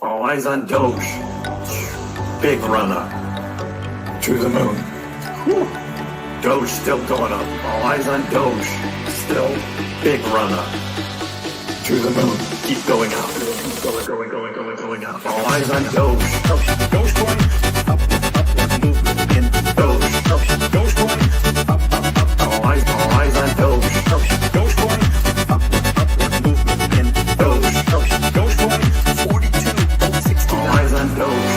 All eyes on Doge. Big run up to the moon. Whew. Doge still going up. All eyes on Doge. Still big run up to the moon. Keep going up. Going up. All eyes on Doge. Dogecoin. Up, movement in Doge. Dogecoin. Up. All eyes on Doge. Dogecoin. Up, movement in Doge. Dogecoin. 42.60. All eyes on Doge.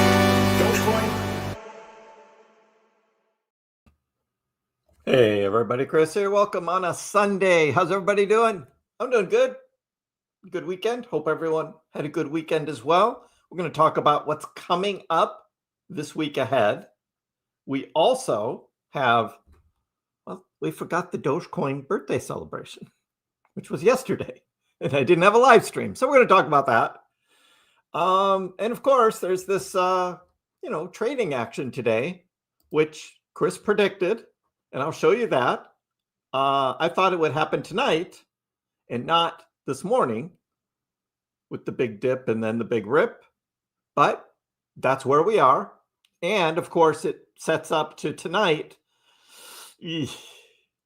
Dogecoin. Hey everybody, Chris here. Welcome on a Sunday. How's everybody doing? I'm doing good. Good weekend. Hope everyone had a good weekend as well. We're going to talk about what's coming up this week ahead. We also have, well, we forgot the Dogecoin birthday celebration, which was yesterday, and I didn't have a live stream. So we're going to talk about that. And of course, there's this, trading action today, which Kriss predicted. And I'll show you that. I thought it would happen tonight and not this morning with the big dip and then the big rip. But that's where we are. And of course, it sets up to tonight.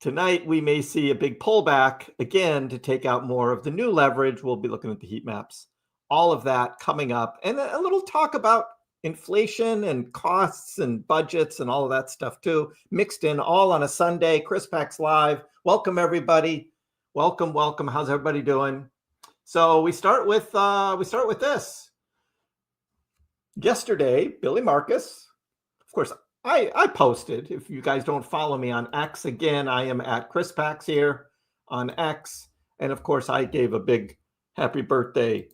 Tonight, we may see a big pullback again to take out more of the new leverage. We'll be looking at the heat maps. All of that coming up. And a little talk about inflation and costs and budgets and all of that stuff too, mixed in all on a Sunday. KrissPax Live. Welcome everybody. Welcome. How's everybody doing? So we start with this. Yesterday, Billy Marcus. Of course, I posted. If you guys don't follow me on X, again, I am at KrissPax here on X, and of course, I gave a big happy birthday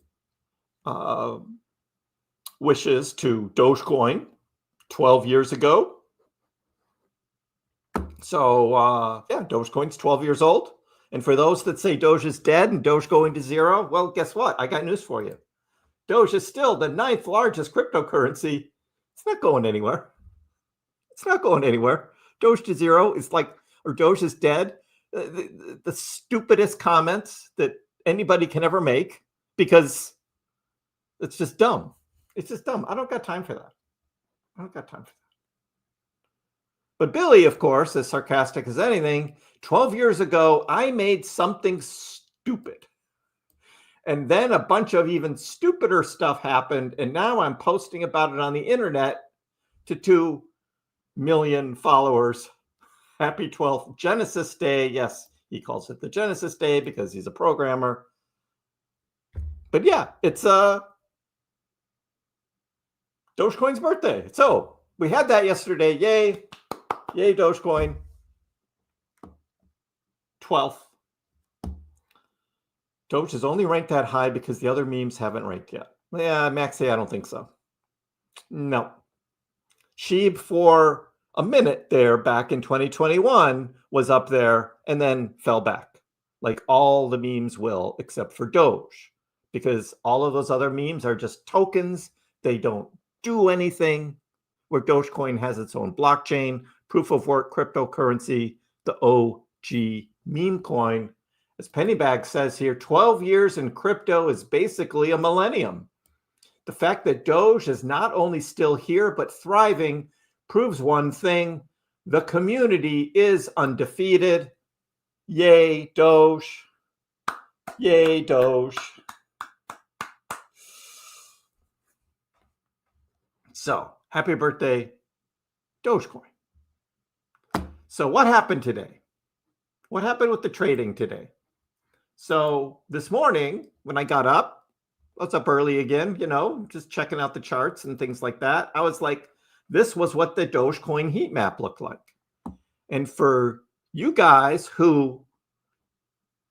wishes to Dogecoin 12 years ago. So, Dogecoin's 12 years old. And for those that say Doge is dead and Doge going to zero, well, guess what? I got news for you. Doge is still the 9th largest cryptocurrency. It's not going anywhere. Doge to zero is or Doge is dead. The stupidest comments that anybody can ever make, because it's just dumb. It's just dumb. I don't got time for that. But Billy, of course, as sarcastic as anything, 12 years ago, I made something stupid. And then a bunch of even stupider stuff happened. And now I'm posting about it on the internet to 2 million followers. Happy 12th Genesis Day. Yes, he calls it the Genesis Day because he's a programmer. But yeah, it's Dogecoin's birthday. So we had that yesterday. Yay Dogecoin. 12th. Doge is only ranked that high because the other memes haven't ranked yet. Yeah, Maxie, I don't think so. No. Sheeb for a minute there back in 2021 was up there and then fell back. Like all the memes will, except for Doge. Because all of those other memes are just tokens. They don't do anything, where Dogecoin has its own blockchain, proof of work cryptocurrency, the OG meme coin. As Pennybag says here, 12 years in crypto is basically a millennium. The fact that Doge is not only still here, but thriving proves one thing: the community is undefeated. Yay, Doge. Yay, Doge. So, happy birthday, Dogecoin. So, what happened today? What happened with the trading today? So, this morning, when I got up, I was up early again, just checking out the charts and things like that. I was like, this was what the Dogecoin heat map looked like. And for you guys who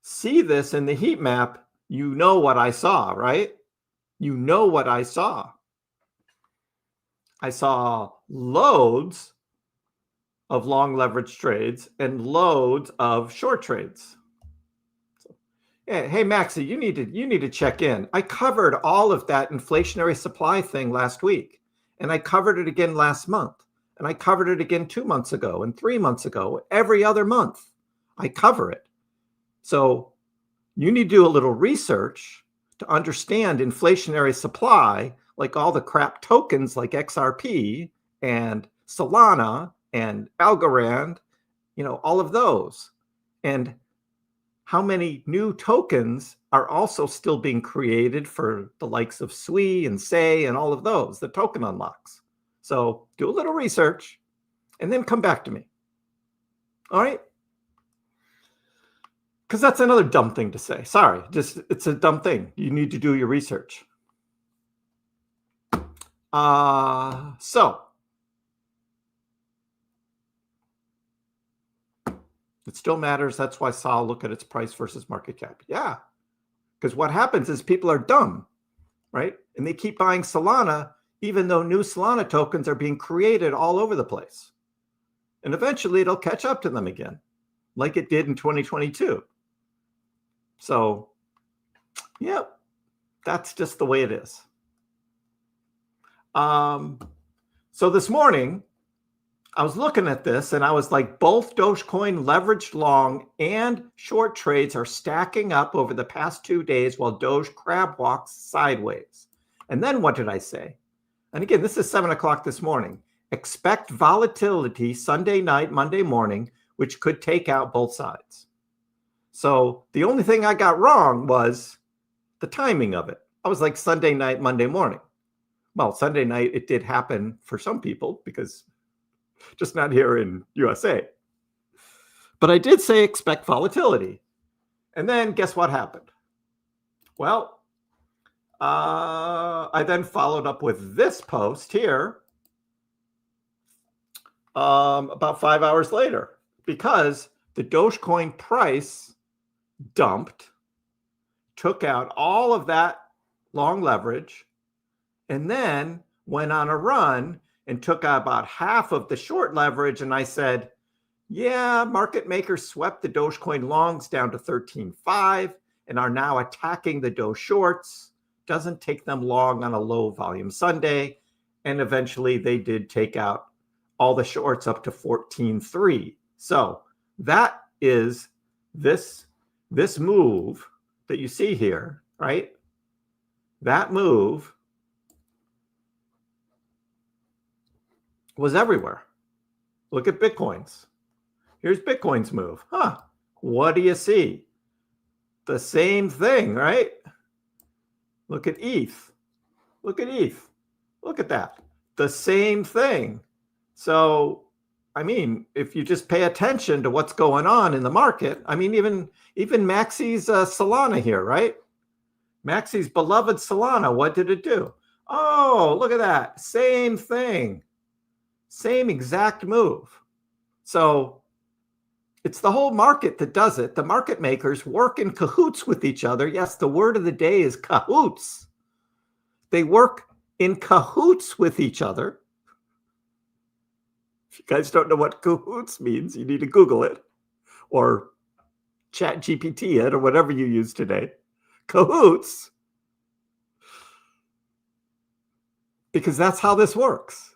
see this in the heat map, you know what I saw, right? You know what I saw. I saw loads of long leverage trades and loads of short trades. So, yeah, hey Maxie, you need to check in. I covered all of that inflationary supply thing last week, and I covered it again last month, and I covered it again 2 months ago and 3 months ago. Every other month, I cover it. So you need to do a little research to understand inflationary supply, like all the crap tokens like XRP and Solana and Algorand, all of those. And how many new tokens are also still being created for the likes of SUI and SEI and all of those, the token unlocks. So do a little research and then come back to me. All right? Because that's another dumb thing to say. Sorry, just it's a dumb thing. You need to do your research. So it still matters. That's why Saul look at its price versus market cap. Yeah, because what happens is people are dumb, right? And they keep buying Solana, even though new Solana tokens are being created all over the place. And eventually it'll catch up to them again, like it did in 2022. So, yeah, that's just the way it is. So this morning, I was looking at this and I was like, both Dogecoin leveraged long and short trades are stacking up over the past 2 days while Doge crab walks sideways. And then what did I say? And again, this is 7 o'clock this morning. Expect volatility Sunday night, Monday morning, which could take out both sides. So the only thing I got wrong was the timing of it. I was like Sunday night, Monday morning. Well, Sunday night, it did happen for some people because just not here in USA. But I did say expect volatility. And then guess what happened? Well, I then followed up with this post here about 5 hours later because the Dogecoin price dumped, took out all of that long leverage, and then went on a run and took out about half of the short leverage. And I said, yeah, market makers swept the Dogecoin longs down to 13.5 and are now attacking the Doge shorts. Doesn't take them long on a low volume Sunday. And eventually they did take out all the shorts up to 14.3. So that is this move that you see here, right? That move was everywhere. Look at Bitcoin's. Here's Bitcoin's move. What do you see? The same thing, right? Look at ETH. Look at ETH. Look at that. The same thing. So, I mean, if you just pay attention to what's going on in the market, I mean, even Maxi's Solana here, right? Maxi's beloved Solana, what did it do? Oh, look at that. Same thing. Same exact move. So it's the whole market that does it. The market makers work in cahoots with each other. Yes, the word of the day is cahoots. They work in cahoots with each other. If you guys don't know what cahoots means, you need to Google it or chat GPT it or whatever you use today. Cahoots. Because that's how this works.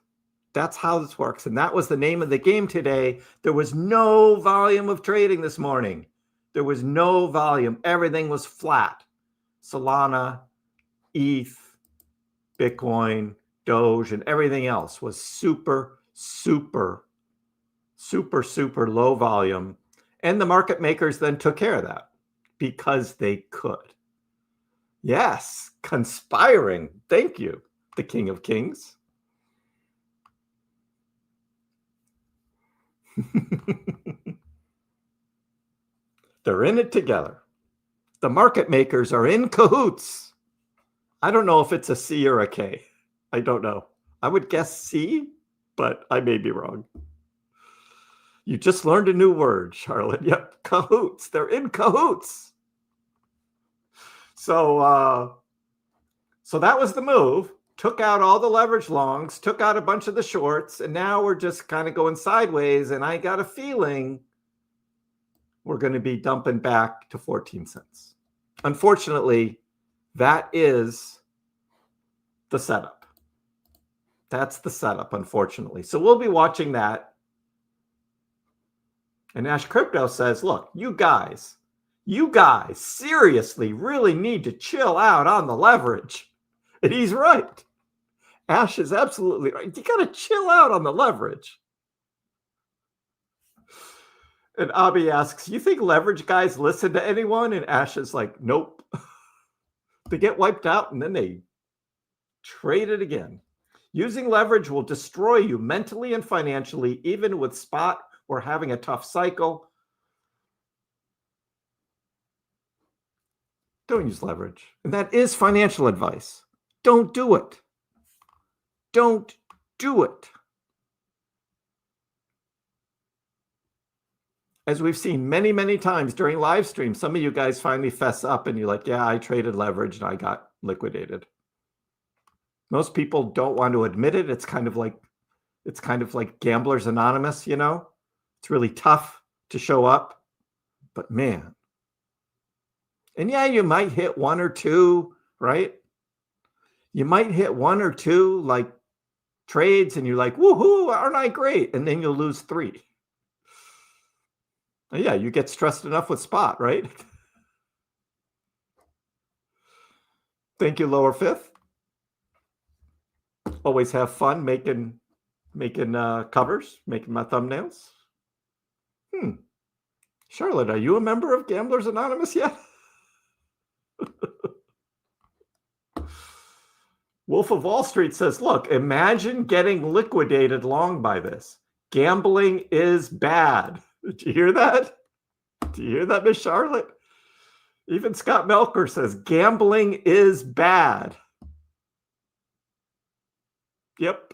That's how this works. And that was the name of the game today. There was no volume of trading this morning. There was no volume. Everything was flat. Solana, ETH, Bitcoin, Doge, and everything else was super low volume. And the market makers then took care of that because they could. Yes, conspiring. Thank you, the King of Kings. They're in it together. The market makers are in cahoots. I don't know if it's a C or a K. I don't know. I would guess C, but I may be wrong. You just learned a new word, Charlotte. Yep, cahoots. They're in cahoots. So that was the move. Took out all the leverage longs, took out a bunch of the shorts, and now we're just kind of going sideways. And I got a feeling we're going to be dumping back to 14 cents. Unfortunately, that is the setup. That's the setup, unfortunately. So we'll be watching that. And Ash Crypto says, look, you guys seriously really need to chill out on the leverage. And he's right. Ash is absolutely right. You got to chill out on the leverage. And Abby asks, you think leverage guys listen to anyone? And Ash is like, nope. They get wiped out and then they trade it again. Using leverage will destroy you mentally and financially, even with spot or having a tough cycle. Don't use leverage. And that is financial advice. Don't do it. Don't do it. As we've seen many, many times during live streams, some of you guys finally fess up and you're like, yeah, I traded leverage and I got liquidated. Most people don't want to admit it. It's kind of like Gamblers Anonymous, you know? It's really tough to show up, but man. And yeah, you might hit one or two, right? You might hit one or two like trades and you're like, woohoo, aren't I great? And then you'll lose 3. Yeah, you get stressed enough with spot, right? Thank you, Lower Fifth. Always have fun making covers, making my thumbnails. Charlotte, are you a member of Gamblers Anonymous yet? Wolf of Wall Street says, look, imagine getting liquidated long by this. Gambling is bad. Did you hear that? Do you hear that, Miss Charlotte? Even Scott Melker says, gambling is bad. Yep.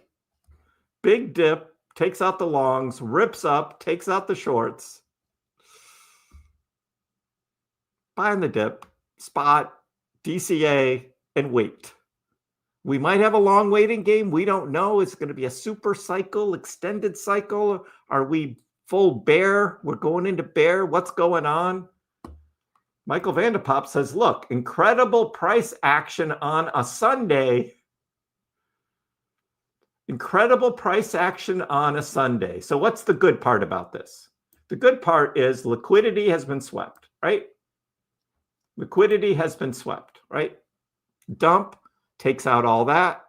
Big dip, takes out the longs, rips up, takes out the shorts. Buy in the dip, spot, DCA, and wait. We might have a long waiting game. We don't know. It's going to be a super cycle, extended cycle. Are we full bear? We're going into bear. What's going on? Michael Vanderpop says, look, incredible price action on a Sunday. Incredible price action on a Sunday. So what's the good part about this? The good part is liquidity has been swept, right? Liquidity has been swept, right? Dump takes out all that,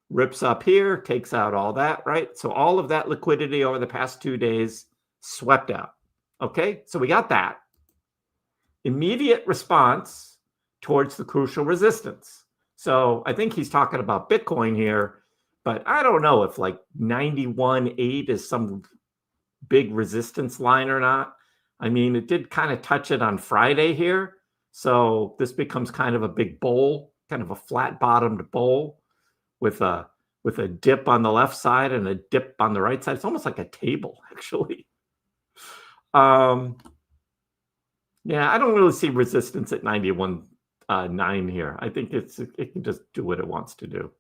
rips up here, takes out all that, right? So all of that liquidity over the past 2 days swept out. Okay, so we got that. Immediate response towards the crucial resistance. So I think he's talking about Bitcoin here, but I don't know if like 91.8 is some big resistance line or not. I mean, it did kind of touch it on Friday here. So this becomes kind of a big bowl, kind of a flat bottomed bowl with a dip on the left side and a dip on the right side. It's almost like a table, actually. Yeah, I don't really see resistance at 91.9 here. I think it can just do what it wants to do.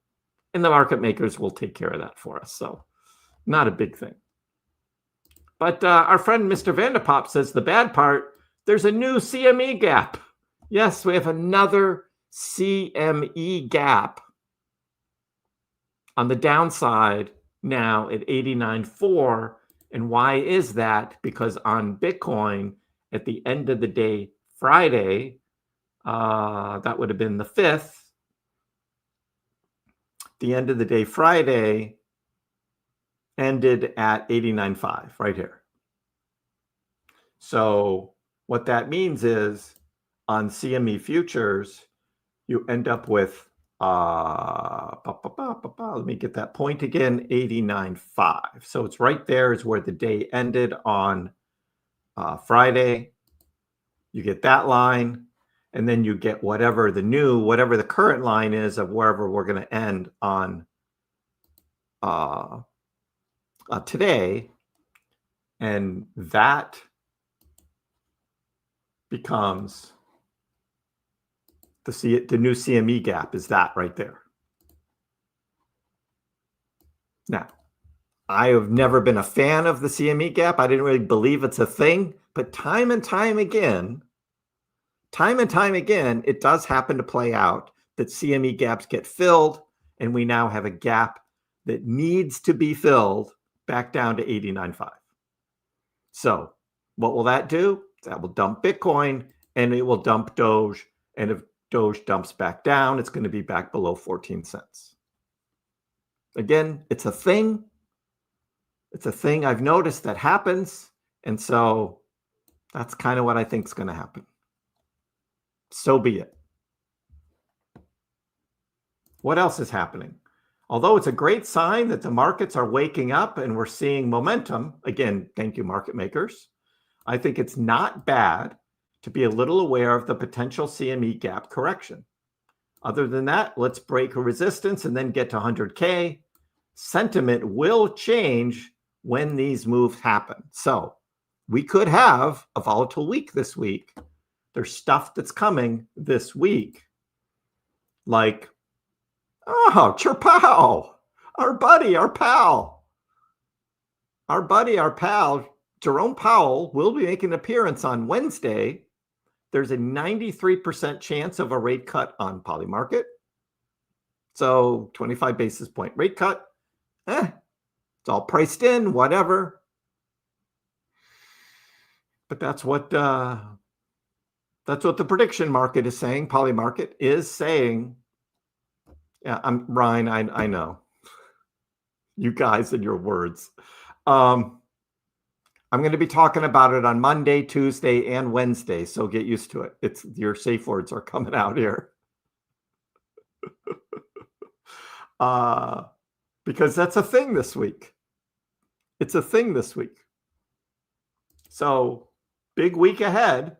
And the market makers will take care of that for us. So not a big thing. But our friend Mr. Vanderpop says the bad part, there's a new CME gap. Yes, we have another CME gap on the downside now at 89.4. And why is that? Because on Bitcoin, at the end of the day, Friday, that would have been the 5th. The end of the day, Friday, ended at 89.5 right here. So what that means is on CME futures, you end up with, let me get that point again, 89.5. So it's right there is where the day ended on Friday. You get that line, and then you get whatever the current line is of wherever we're going to end on today. And that becomes the new CME gap is that right there. Now, I have never been a fan of the CME gap. I didn't really believe it's a thing, but time and time again, it does happen to play out that CME gaps get filled, and we now have a gap that needs to be filled back down to 89.5. So what will that do? That will dump Bitcoin, and it will dump Doge. And if Doge dumps back down, it's going to be back below 14 cents. Again, it's a thing. It's a thing I've noticed that happens. And so that's kind of what I think is going to happen. So be it. What else is happening? Although it's a great sign that the markets are waking up and we're seeing momentum, again, thank you, market makers, I think it's not bad to be a little aware of the potential CME gap correction. Other than that, let's break a resistance and then get to 100K. Sentiment will change when these moves happen. So we could have a volatile week this week. There's stuff that's coming this week. Like, oh, Chirpow, our buddy, our pal. Our buddy, our pal, Jerome Powell will be making an appearance on Wednesday. There's a 93% chance of a rate cut on Polymarket. So 25 basis point rate cut. It's all priced in, whatever. But that's what the prediction market is saying. Polymarket is saying. Yeah, I'm Ryan. I know. You guys and your words. I'm going to be talking about it on Monday, Tuesday, and Wednesday, so get used to it. It's your safe words are coming out here. Because that's a thing this week. It's a thing this week. So, big week ahead.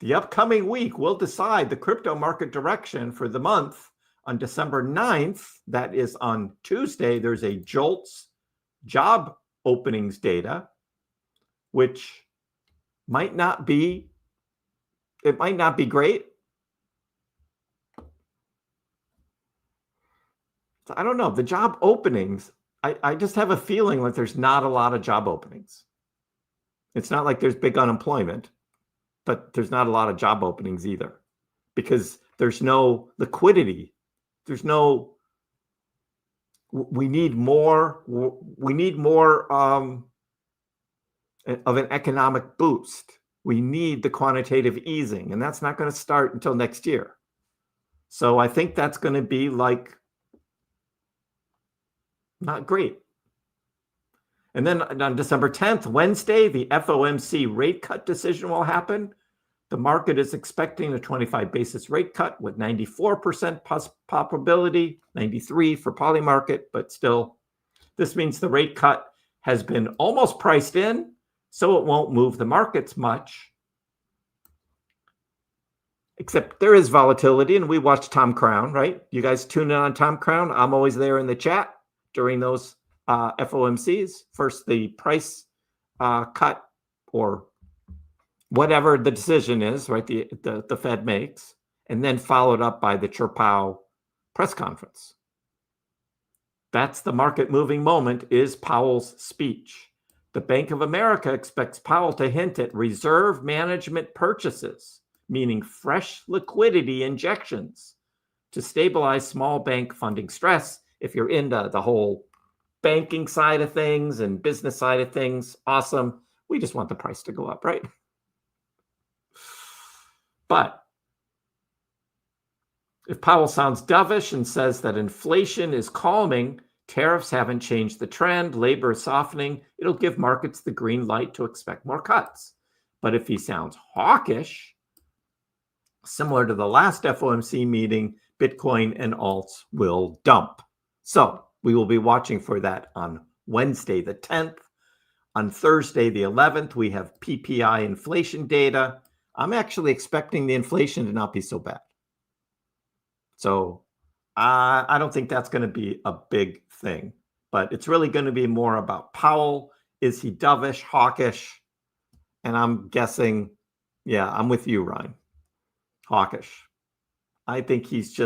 The upcoming week will decide the crypto market direction for the month. On December 9th, that is on Tuesday, there's a JOLTS job openings data, which might not be great. I don't know. The job openings, I just have a feeling like there's not a lot of job openings. It's not like there's big unemployment, but there's not a lot of job openings either because there's no liquidity. We need more of an economic boost. We need the quantitative easing, and that's not going to start until next year. So I think that's going to be like not great. And then on December 10th, Wednesday, the FOMC rate cut decision will happen. The market is expecting a 25 basis rate cut with 94% probability, 93 for Polymarket, but still, this means the rate cut has been almost priced in, so it won't move the markets much. Except there is volatility, and we watch Tom Crown, right? You guys tune in on Tom Crown. I'm always there in the chat during those FOMCs. First, the price cut or whatever the decision is, right? The Fed makes, and then followed up by the Chirpow press conference. That's the market moving moment is Powell's speech. The Bank of America expects Powell to hint at reserve management purchases, meaning fresh liquidity injections to stabilize small bank funding stress. If you're into the whole banking side of things and business side of things, awesome. We just want the price to go up, right? But if Powell sounds dovish and says that inflation is calming, tariffs haven't changed the trend, labor is softening, it'll give markets the green light to expect more cuts. But if he sounds hawkish, similar to the last FOMC meeting, Bitcoin and alts will dump. So we will be watching for that on Wednesday, the 10th. On Thursday, the 11th, we have PPI inflation data. I'm actually expecting the inflation to not be so bad. So I don't think that's going to be a big thing, but it's really going to be more about Powell. Is he dovish, hawkish? And I'm guessing, yeah, I'm with you, Ryan. Hawkish. I think he's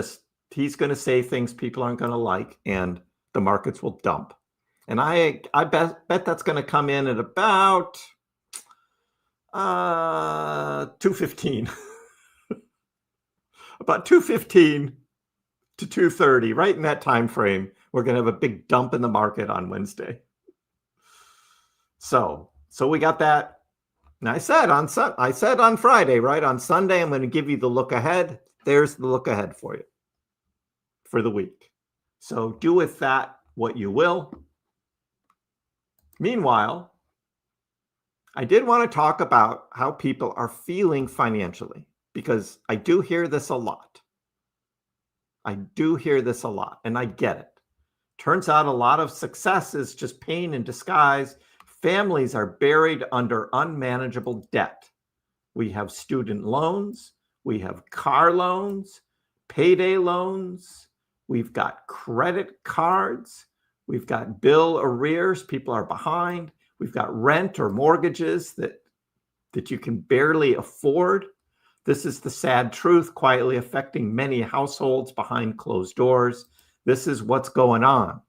going to say things people aren't going to like, and the markets will dump. And I bet that's going to come in at about 215. About 215 to 230, right in that time frame. We're going to have a big dump in the market on Wednesday. So we got that. And I said on Friday, right? On Sunday, I'm going to give you the look ahead. There's the look ahead for you for the week. So do with that what you will. Meanwhile, I did want to talk about how people are feeling financially, because I do hear this a lot. I do hear this a lot, and I get it. Turns out a lot of success is just pain in disguise. Families are buried under unmanageable debt. We have student loans, we have car loans, payday loans, we've got credit cards, we've got bill arrears, people are behind, we've got rent or mortgages that you can barely afford. This is the sad truth, quietly affecting many households behind closed doors. This is what's going on.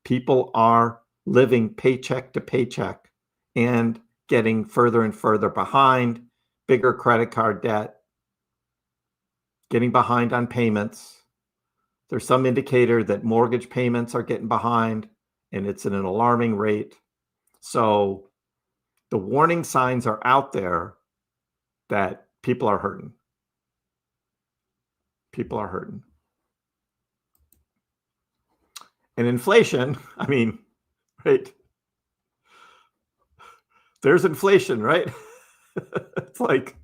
People are living paycheck to paycheck and getting further and further behind, bigger credit card debt, getting behind on payments. There's some indicator that mortgage payments are getting behind, and it's at an alarming rate. So the warning signs are out there that people are hurting. People are hurting. And inflation, I mean, right? There's inflation, right? It's like,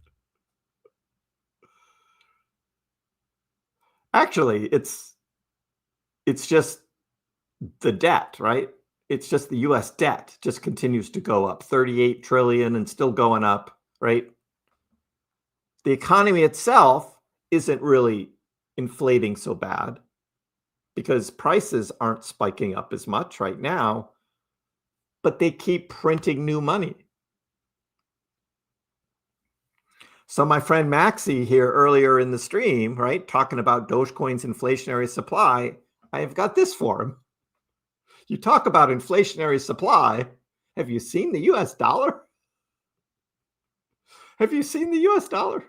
actually, it's just the debt, right? It's just the US debt just continues to go up, 38 trillion and still going up, right? The economy itself isn't really inflating so bad because prices aren't spiking up as much right now, but they keep printing new money. So my friend Maxie here earlier in the stream, right, talking about Dogecoin's inflationary supply, I've got this for him. You talk about inflationary supply. Have you seen the US dollar? Have you seen the US dollar?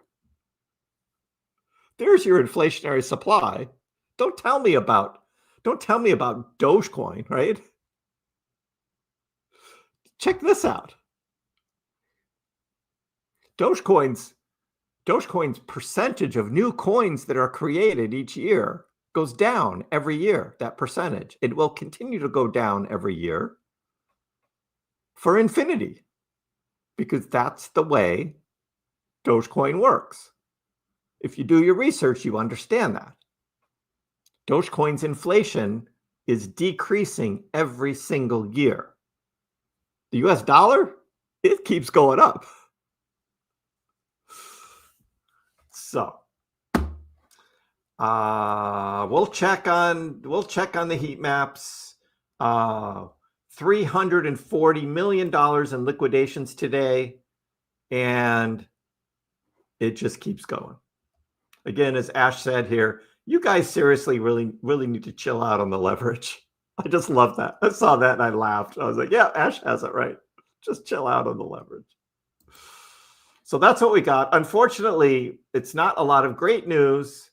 There's your inflationary supply. Don't tell me about Dogecoin, right? Check this out. Dogecoin's percentage of new coins that are created each year goes down every year, that percentage. It will continue to go down every year for infinity, because that's the way Dogecoin works. If you do your research, you understand that. Dogecoin's inflation is decreasing every single year. The US dollar, it keeps going up. So we'll check on the heat maps. $340 million in liquidations today, and it just keeps going. Again, as Ash said here, you guys seriously really need to chill out on the leverage. I just love that. I saw that and I laughed. I was like, yeah, Ash has it right. Just chill out on the leverage. So that's what we got. Unfortunately, it's not a lot of great news.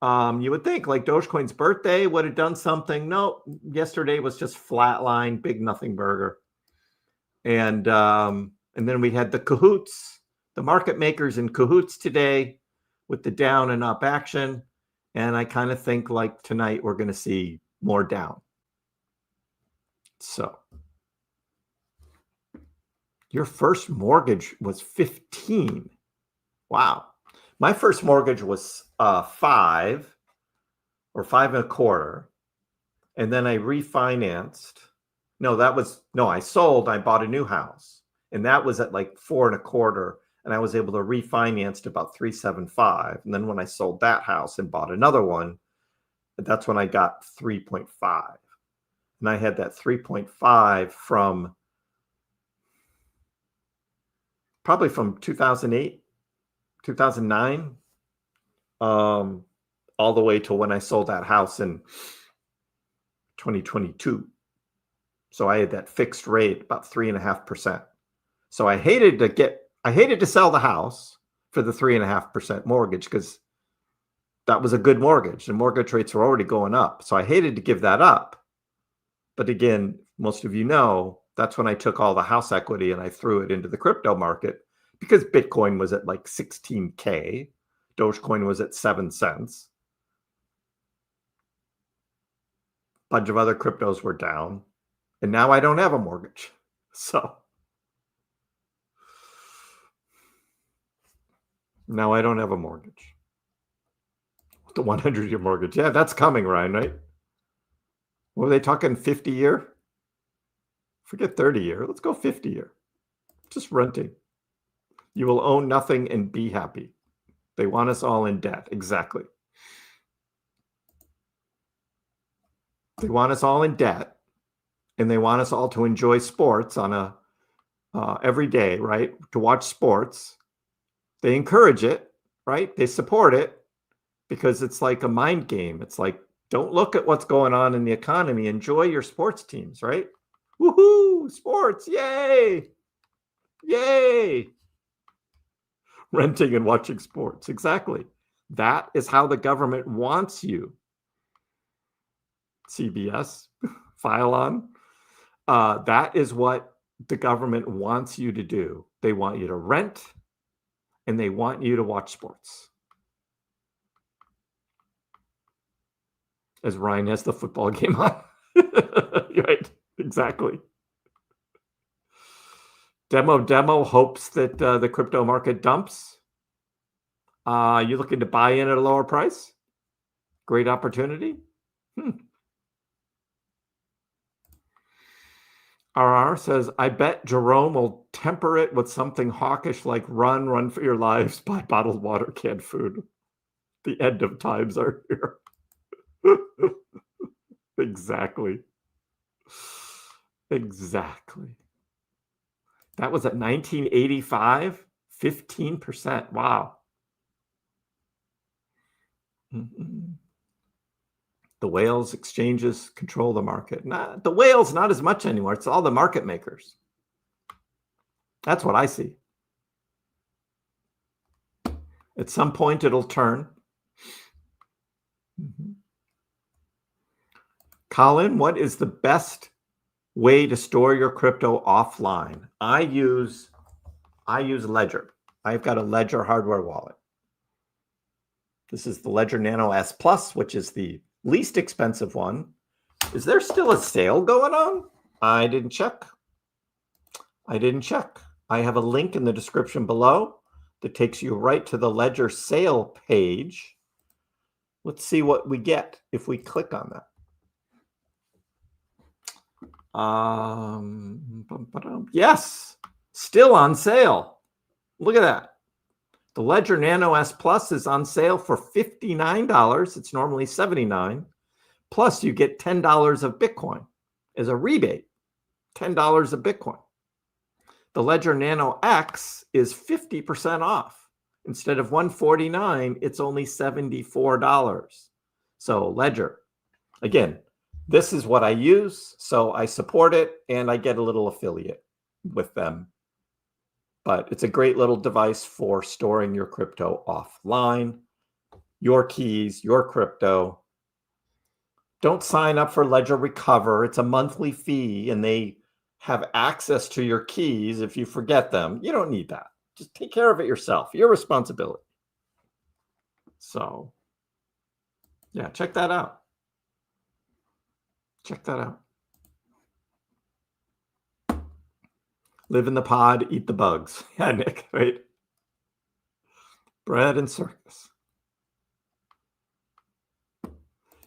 You would think like Dogecoin's birthday would have done something. No, yesterday was just flatline, big nothing burger. And then we had the cahoots, the market makers in cahoots today with the down and up action. And I kind of think like tonight we're going to see more down. So your first mortgage was 15. Wow. My first mortgage was 5 or 5.25. And then I refinanced. I sold. I bought a new house. And that was at like 4.25. And I was able to refinance to about 3.75. And then when I sold that house and bought another one, that's when I got 3.5. And I had that 3.5 from probably from 2008, 2009, all the way to when I sold that house in 2022. So I had that fixed rate, about 3.5%. So I hated to sell the house for the 3.5% mortgage because that was a good mortgage. The mortgage rates were already going up. So I hated to give that up. But again, most of you know, that's when I took all the house equity and I threw it into the crypto market because Bitcoin was at like 16K. Dogecoin was at 7 cents. bunch of other cryptos were down, and now I don't have a mortgage. So now I don't have a mortgage. The 100-year mortgage. Yeah, that's coming, Ryan, right? What were they talking, 50-year? Forget 30-year. Let's go 50-year. Just renting. You will own nothing and be happy. They want us all in debt. Exactly. They want us all in debt, and they want us all to enjoy sports on a every day, right? To watch sports. They encourage it, right? They support it because it's like a mind game. It's like, don't look at what's going on in the economy. Enjoy your sports teams, right? Woohoo! Sports! Yay! Yay! Renting and watching sports. Exactly. That is how the government wants you. CBS, file on. That is what the government wants you to do. They want you to rent, and they want you to watch sports. As Ryan has the football game on. Right, exactly. Demo hopes that the crypto market dumps. You looking to buy in at a lower price? Great opportunity. RR says, I bet Jerome will temper it with something hawkish like run for your lives, buy bottled water, canned food. The end of times are here. Exactly. Exactly. That was at 1985, 15%. Wow. The whales, exchanges control the market. The whales, not as much anymore. It's all the market makers. That's what I see. At some point, it'll turn. Colin, what is the best way to store your crypto offline? I use Ledger. I've got a Ledger hardware wallet. This is the Ledger Nano S Plus, which is the least expensive one. Is there still a sale going on? I didn't check. I have a link in the description below that takes you right to the Ledger sale page. Let's see what we get if we click on that. Yes, still on sale. Look at that. The Ledger Nano S Plus is on sale for $59. It's normally $79. Plus, you get $10 of Bitcoin as a rebate. $10 of Bitcoin. The Ledger Nano X is 50% off. Instead of $149, it's only $74. So Ledger, again, this is what I use, so I support it, and I get a little affiliate with them. But it's a great little device for storing your crypto offline, your keys, your crypto. Don't sign up for Ledger Recover. It's a monthly fee, and they have access to your keys if you forget them. You don't need that. Just take care of it yourself. Your responsibility. So, yeah, check that out. Check that out. Live in the pod, eat the bugs. Yeah, Nick, right? Bread and circus.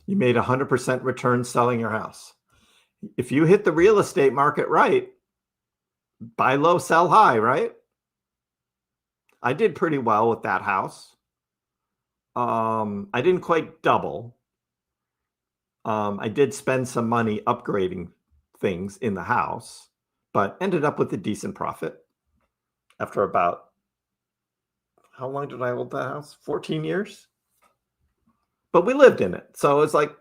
You made 100% return selling your house. If you hit the real estate market right, buy low, sell high, right? I did pretty well with that house. I didn't quite double. I did spend some money upgrading things in the house, but ended up with a decent profit after about, how long did I hold that house? 14 years? But we lived in it. So it's like,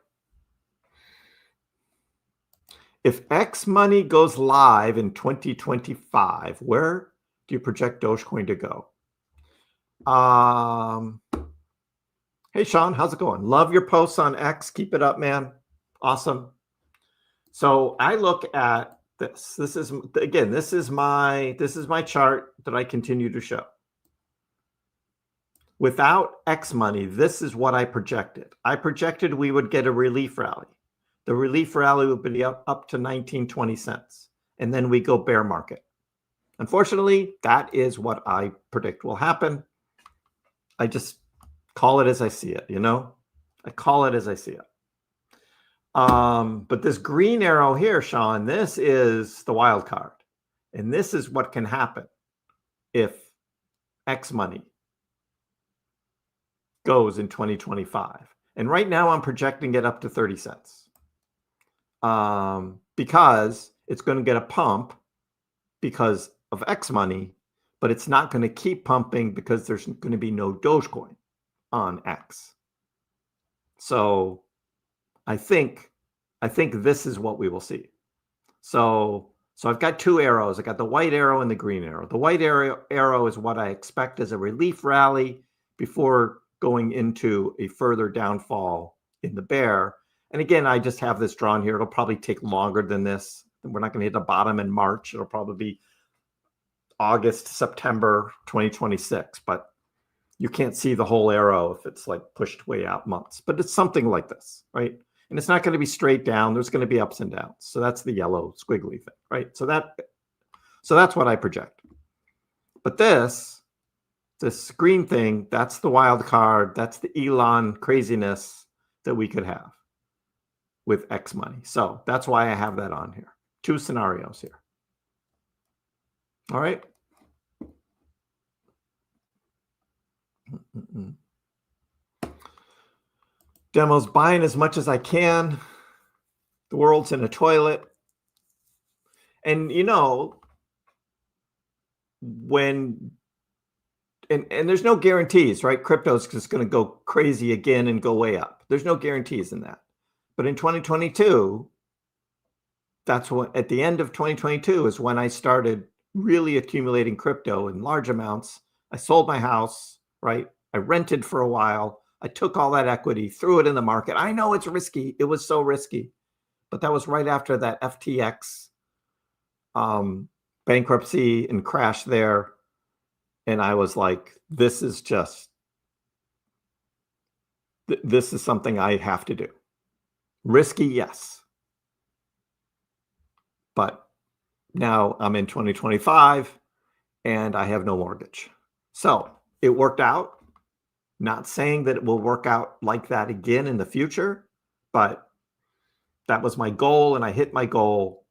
if X money goes live in 2025, where do you project Dogecoin to go? Hey, Sean, how's it going? Love your posts on X. Keep it up, man. Awesome. So I look at this. This is, again, this is my chart that I continue to show. Without X money, this is what I projected. I projected we would get a relief rally. the relief rally would be up to 19, 20 cents. And then we go bear market. Unfortunately, that is what I predict will happen. I just call it as I see it, I call it as I see it. But this green arrow here, Sean, this is the wild card. And this is what can happen if X money goes in 2025. And right now I'm projecting it up to 30 cents. Because it's going to get a pump because of X money, but it's not going to keep pumping because there's going to be no Dogecoin on X. So I think this is what we will see. So I've got two arrows. I got the white arrow and the green arrow. The white arrow is what I expect as a relief rally before going into a further downfall in the bear. And again, I just have this drawn here. It'll probably take longer than this. We're not going to hit the bottom in March. It'll probably be August, September 2026. But you can't see the whole arrow if it's like pushed way out months. But it's something like this, right? And it's not going to be straight down. There's going to be ups and downs. So that's the yellow squiggly thing, right? So that's what I project. But this green thing, that's the wild card. That's the Elon craziness that we could have with X money. So that's why I have that on here. Two scenarios here. All right. Demos, buying as much as I can. The world's in a toilet. And when and there's no guarantees, right? Crypto's just going to go crazy again and go way up. There's no guarantees in that. But in 2022, that's what, at the end of 2022 is when I started really accumulating crypto in large amounts. I sold my house, right? I rented for a while. I took all that equity, threw it in the market. I know it's risky. It was so risky. But that was right after that FTX bankruptcy and crash there. And I was like, this is something I have to do. Risky, yes. But now I'm in 2025 and I have no mortgage. So it worked out. Not saying that it will work out like that again in the future, but that was my goal and I hit my goal.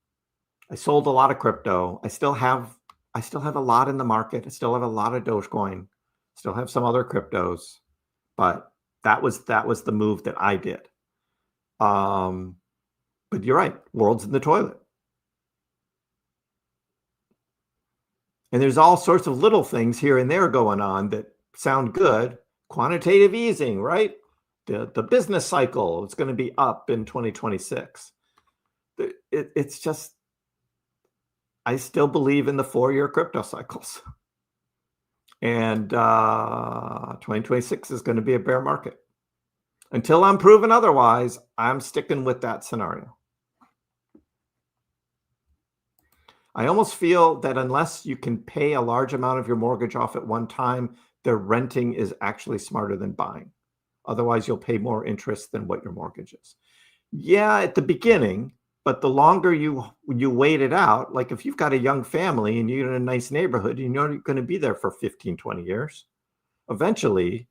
I sold a lot of crypto. I still have a lot in the market. I still have a lot of Dogecoin. Still have some other cryptos, but that was the move that I did. But you're right, world's in the toilet. And there's all sorts of little things here and there going on that sound good. Quantitative easing, right? The business cycle is going to be up in 2026. It's just, I still believe in the 4-year crypto cycles. And 2026 is going to be a bear market. Until I'm proven otherwise, I'm sticking with that scenario. I almost feel that unless you can pay a large amount of your mortgage off at one time, the renting is actually smarter than buying. Otherwise, you'll pay more interest than what your mortgage is. Yeah, at the beginning, but the longer you wait it out, like if you've got a young family and you're in a nice neighborhood, you're going to be there for 15, 20 years. Eventually,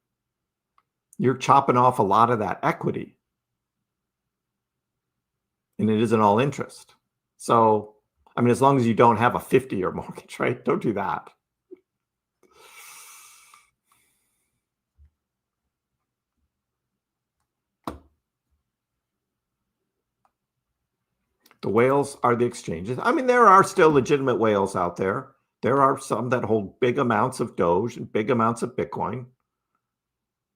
you're chopping off a lot of that equity. And it isn't all interest. So, I mean, as long as you don't have a 50-year mortgage, right? Don't do that. The whales are the exchanges. I mean, there are still legitimate whales out there. There are some that hold big amounts of Doge and big amounts of Bitcoin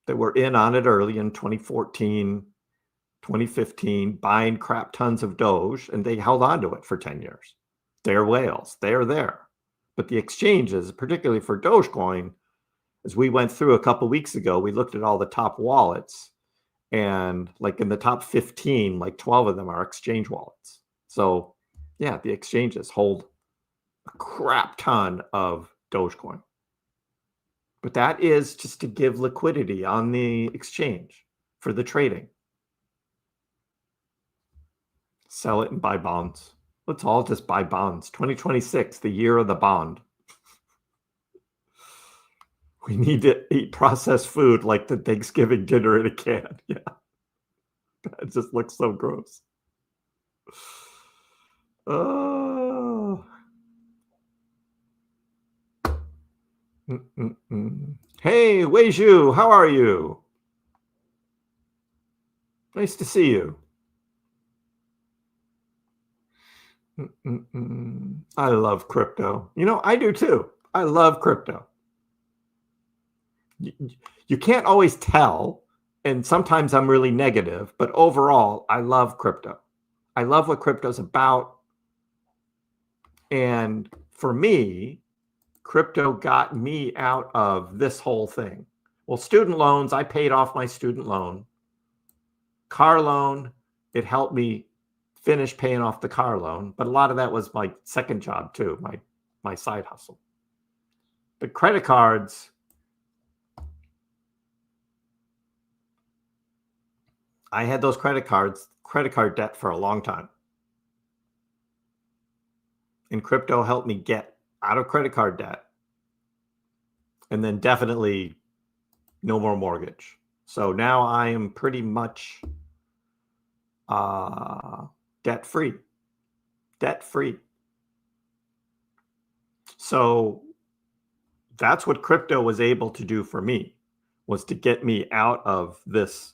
that were in on it early in 2014, 2015, buying crap tons of Doge, and they held on to it for 10 years. They're whales. They're there. But the exchanges, particularly for Dogecoin, as we went through a couple of weeks ago, we looked at all the top wallets, and like in the top 15, like 12 of them are exchange wallets. So yeah, the exchanges hold a crap ton of Dogecoin. But that is just to give liquidity on the exchange for the trading. Sell it and buy bonds. Let's all just buy bonds. 2026, the year of the bond. We need to eat processed food like the Thanksgiving dinner in a can. Yeah. It just looks so gross. Oh. Hey, Weiju, how are you? Nice to see you. I love crypto. You know, I do too. I love crypto. You can't always tell, and sometimes I'm really negative, but overall, I love crypto. I love what crypto's about. And for me, crypto got me out of this whole thing. Well, student loans, I paid off my student loan. Car loan, it helped me finish paying off the car loan, but a lot of that was my second job too, my side hustle. But credit cards, I had those credit card debt for a long time. And crypto helped me get out of credit card debt. And then definitely no more mortgage. So now I am pretty much debt-free. Debt-free. So that's what crypto was able to do for me, was to get me out of this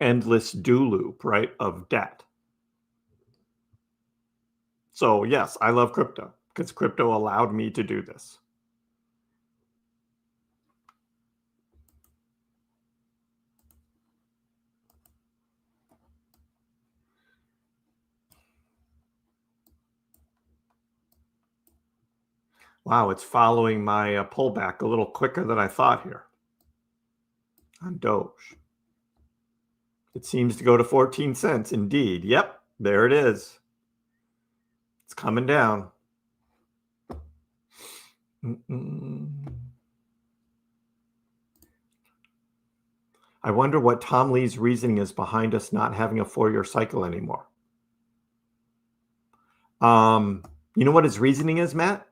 endless do loop, right, of debt. So yes, I love crypto because crypto allowed me to do this. Wow, it's following my pullback a little quicker than I thought here on Doge. It seems to go to 14 cents indeed. Yep, there it is. It's coming down. I wonder what Tom Lee's reasoning is behind us not having a 4-year cycle anymore. You know what his reasoning is, Matt?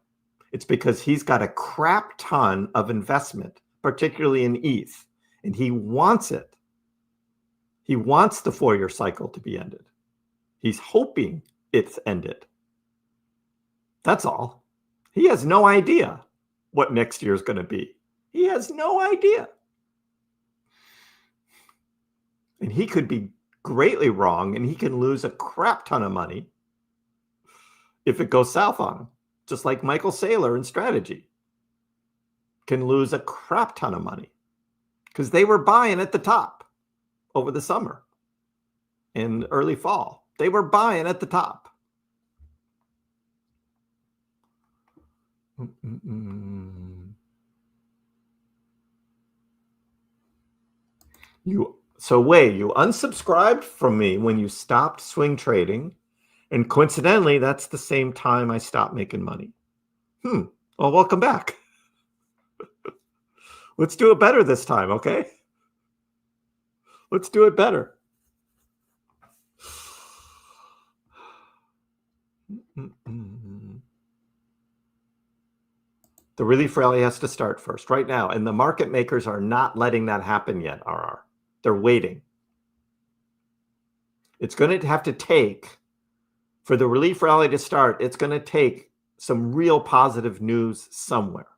It's because he's got a crap ton of investment, particularly in ETH, and he wants it. He wants the 4-year cycle to be ended. He's hoping it's ended. That's all. He has no idea what next year is going to be. He has no idea. And he could be greatly wrong, and he can lose a crap ton of money if it goes south on him. Just like Michael Saylor in strategy can lose a crap ton of money because they were buying at the top over the summer and early fall. They were buying at the top. So Wei, you unsubscribed from me when you stopped swing trading. And coincidentally, that's the same time I stopped making money. Well, welcome back. Let's do it better this time, okay? Let's do it better. The relief rally has to start first right now. And the market makers are not letting that happen yet, RR. They're waiting. It's going to have to take... For the relief rally to start, it's going to take some real positive news somewhere.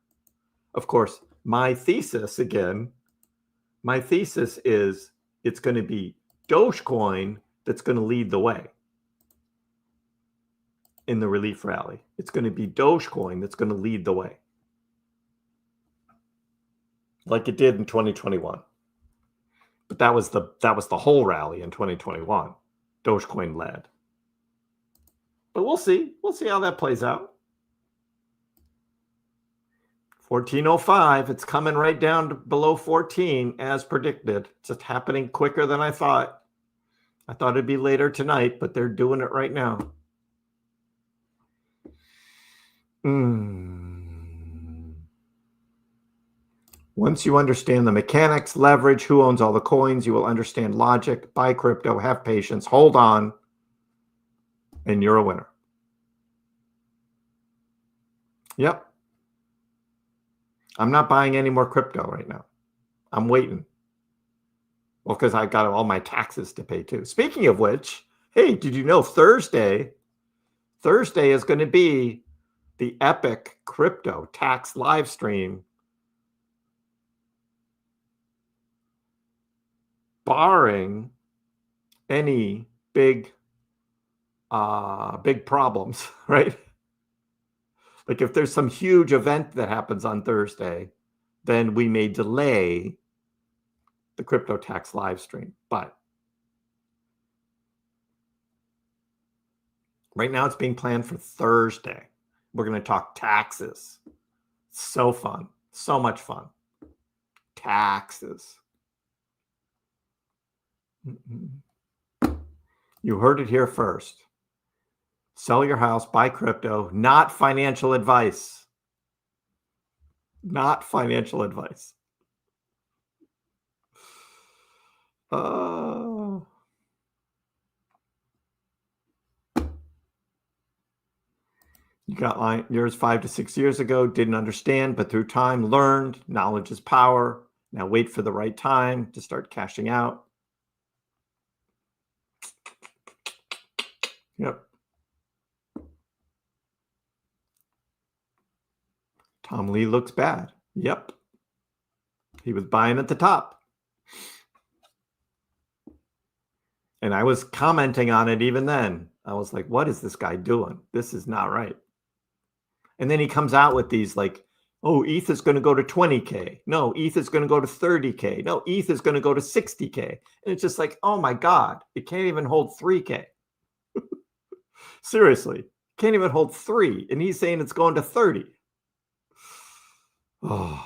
Of course, my thesis is it's going to be Dogecoin that's going to lead the way in the relief rally. It's going to be Dogecoin that's going to lead the way, like it did in 2021. But that was the whole rally in 2021. Dogecoin led. But we'll see. We'll see how that plays out. 1405. It's coming right down to below 14 as predicted. It's just happening quicker than I thought. I thought it'd be later tonight, but they're doing it right now. Once you understand the mechanics, leverage, who owns all the coins, you will understand logic. Buy crypto, have patience, hold on. and you're a winner. Yep. I'm not buying any more crypto right now. I'm waiting. Well, because I've got all my taxes to pay too. Speaking of which, hey, did you know Thursday is going to be the epic crypto tax live stream, barring any big problems, right? Like if there's some huge event that happens on Thursday, then we may delay the crypto tax live stream. But right now it's being planned for Thursday. We're going to talk taxes. So fun. So much fun. Taxes. You heard it here first. Sell your house, buy crypto, not financial advice. Not financial advice. You got yours 5 to 6 years ago, didn't understand, but through time learned. Knowledge is power. Now wait for the right time to start cashing out. Yep. Tom Lee looks bad. Yep. He was buying at the top. And I was commenting on it even then. I was like, what is this guy doing? This is not right. And then he comes out with these like, oh, ETH is going to go to 20K. No, ETH is going to go to 30K. No, ETH is going to go to 60K. And it's just like, oh my God, it can't even hold 3K. Seriously, can't even hold 3. And he's saying it's going to 30. Oh.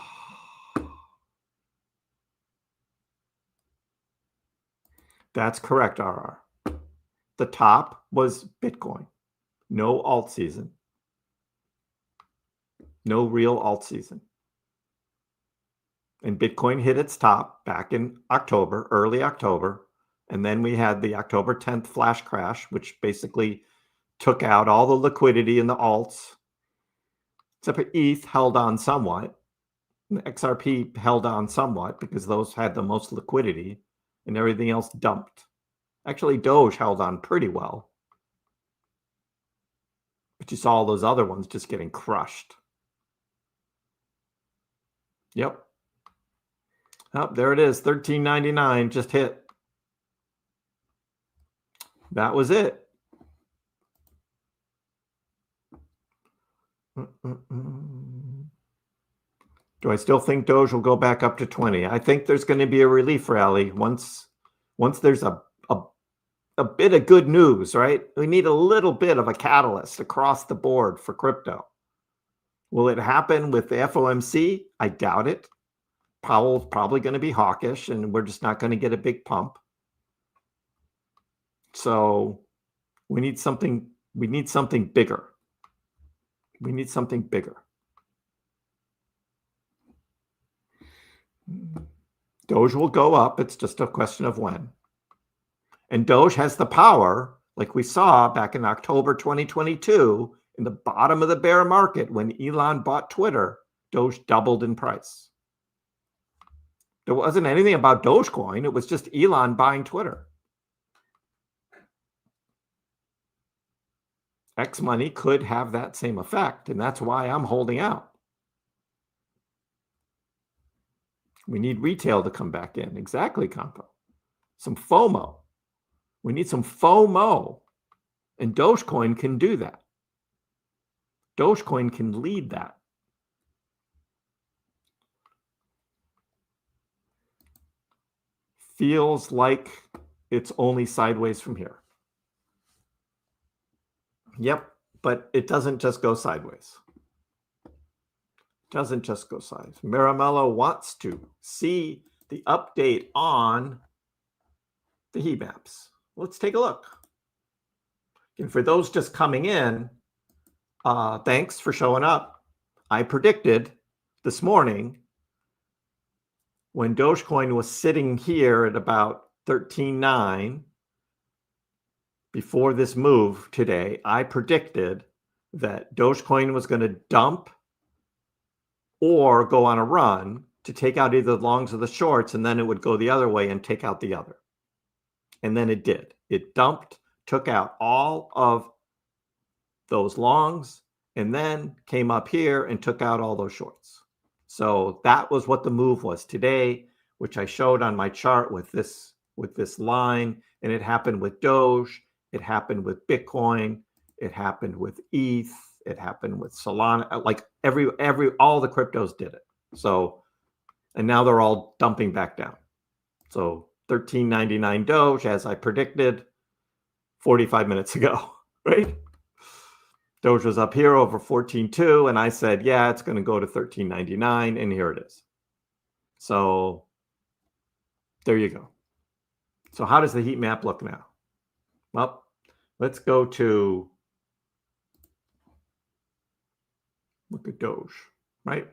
That's correct, RR. The top was Bitcoin. No alt season. No real alt season. And Bitcoin hit its top back in October, early October. And then we had the October 10th flash crash, which basically took out all the liquidity in the alts. Except for ETH held on somewhat. XRP held on somewhat because those had the most liquidity and everything else dumped. Actually, Doge held on pretty well. But you saw all those other ones just getting crushed. Yep. Oh, there it is. $13.99 just hit. That was it. Do I still think Doge will go back up to 20? I think there's going to be a relief rally once there's a bit of good news, right? We need a little bit of a catalyst across the board for crypto. Will it happen with the FOMC? I doubt it. Powell's probably going to be hawkish, and we're just not going to get a big pump. So we need something. We need something bigger. We need something bigger. Doge will go up. It's just a question of when. And Doge has the power, like we saw back in October 2022, in the bottom of the bear market when Elon bought Twitter, Doge doubled in price. There wasn't anything about Dogecoin. It was just Elon buying Twitter. X money could have that same effect, and that's why I'm holding out. We need retail to come back in. Exactly, Compo. Some FOMO. We need some FOMO. And Dogecoin can do that. Dogecoin can lead that. Feels like it's only sideways from here. Yep, but it doesn't just go sideways. Doesn't just go sideways. Maramello wants to see the update on the heat maps. Let's take a look. And for those just coming in, thanks for showing up. I predicted this morning when Dogecoin was sitting here at about 13.9 before this move today, I predicted that Dogecoin was going to dump or go on a run to take out either the longs or the shorts, and then it would go the other way and take out the other. And then it did. It dumped, took out all of those longs, and then came up here and took out all those shorts. So that was what the move was today, which I showed on my chart with this line. And it happened with Doge, it happened with Bitcoin, it happened with ETH, it happened with Solana. Like all the cryptos did it. So, and now they're all dumping back down. So 13.99 Doge, as I predicted 45 minutes ago, right? Doge was up here over 14.2, and I said, yeah, it's going to go to 13.99, and here it is. So there you go. So how does the heat map look now? Well, let's go to look at Doge, right?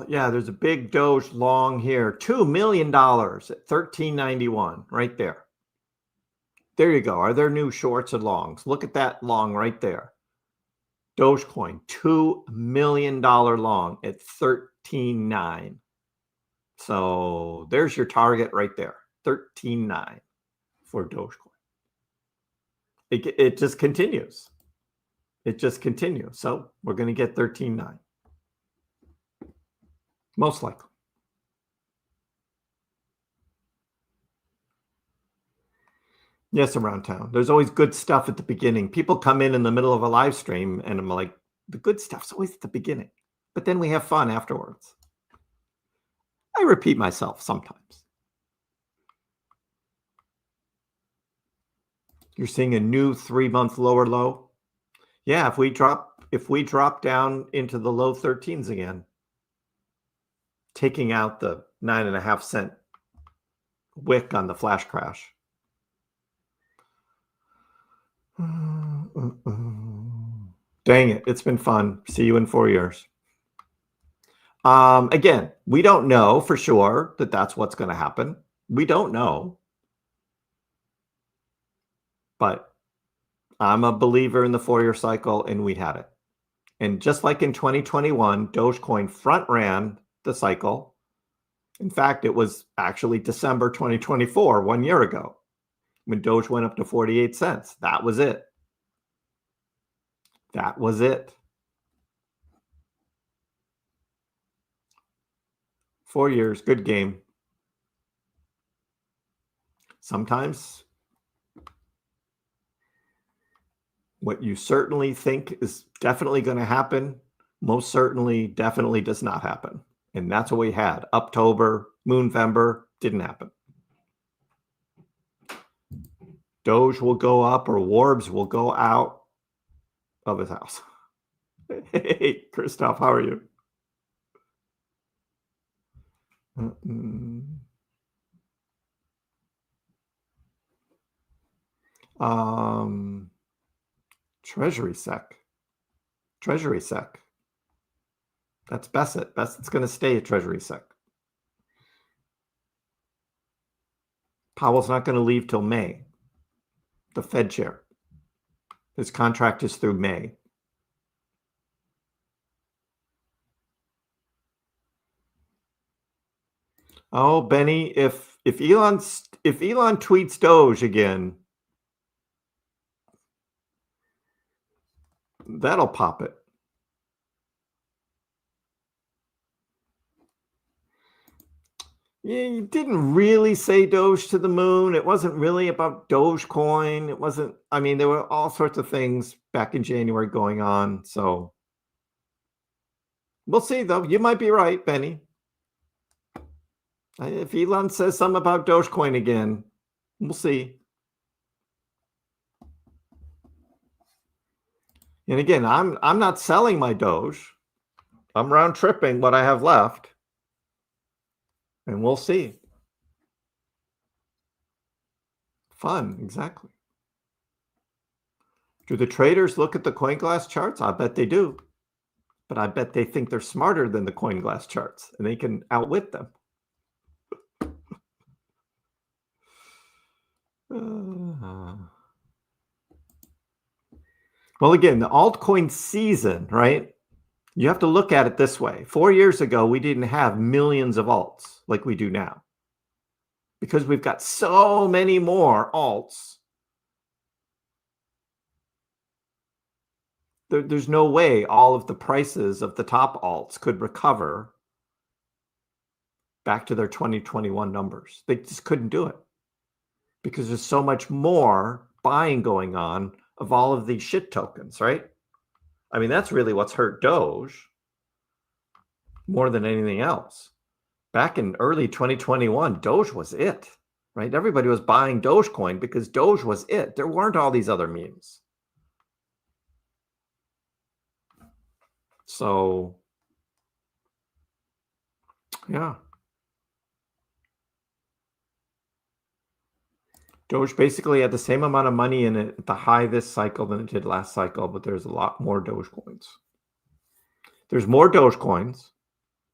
Yeah, there's a big Doge long here, $2 million at 13.91 right there. There you go. Are there new shorts and longs? Look at that long right there. Dogecoin, $2 million long at 13.9. So there's your target right there, 13.9 for Dogecoin. It just continues. It just continues. So we're going to get 13.9. Most likely. Yes, around town. There's always good stuff at the beginning. People come in the middle of a live stream, and I'm like, the good stuff's always at the beginning. But then we have fun afterwards. I repeat myself sometimes. You're seeing a new 3-month lower low. Yeah, if we drop down into the low 13s again, taking out the 9.5 cent wick on the flash crash. Dang it, it's been fun. See you in 4 years. Again, we don't know for sure that that's what's going to happen. We don't know. But I'm a believer in the 4-year cycle, and we had it. And just like in 2021, Dogecoin front ran the cycle. In fact, it was actually December 2024, 1 year ago, when Doge went up to 48 cents. That was it. That was it. 4 years, good game. Sometimes what you certainly think is definitely going to happen, most certainly definitely does not happen. And that's what we had. Uptober, Moonvember, didn't happen. Doge will go up or Warbs will go out of his house. Hey, Christoph, how are you? Treasury Sec. Treasury Sec. That's Bassett. Bassett's going to stay at Treasury Sec. Powell's not going to leave till May. The Fed chair. His contract is through May. Oh, Benny, if Elon tweets Doge again, that'll pop it. Yeah, you didn't really say Doge to the moon. It wasn't really about Dogecoin. It wasn't, I mean, there were all sorts of things back in January going on. So we'll see, though. You might be right, Benny. If Elon says something about Dogecoin again, we'll see. And again, I'm not selling my Doge. I'm round tripping what I have left. And we'll see. Fun, exactly. Do the traders look at the CoinGlass charts? I bet they do. but I bet they think they're smarter than the coin glass charts and they can outwit them. Well, again, the altcoin season, right? You have to look at it this way. 4 years ago, we didn't have millions of alts like we do now. Because we've got so many more alts. There's no way all of the prices of the top alts could recover back to their 2021 numbers. They just couldn't do it. Because there's so much more buying going on of all of these shit tokens, right? I mean, that's really what's hurt Doge more than anything else. Back in early 2021, Doge was it, right? Everybody was buying Dogecoin because Doge was it. There weren't all these other memes. So, yeah. Doge basically had the same amount of money in it at the high this cycle than it did last cycle, but there's a lot more Dogecoins. There's more Dogecoins,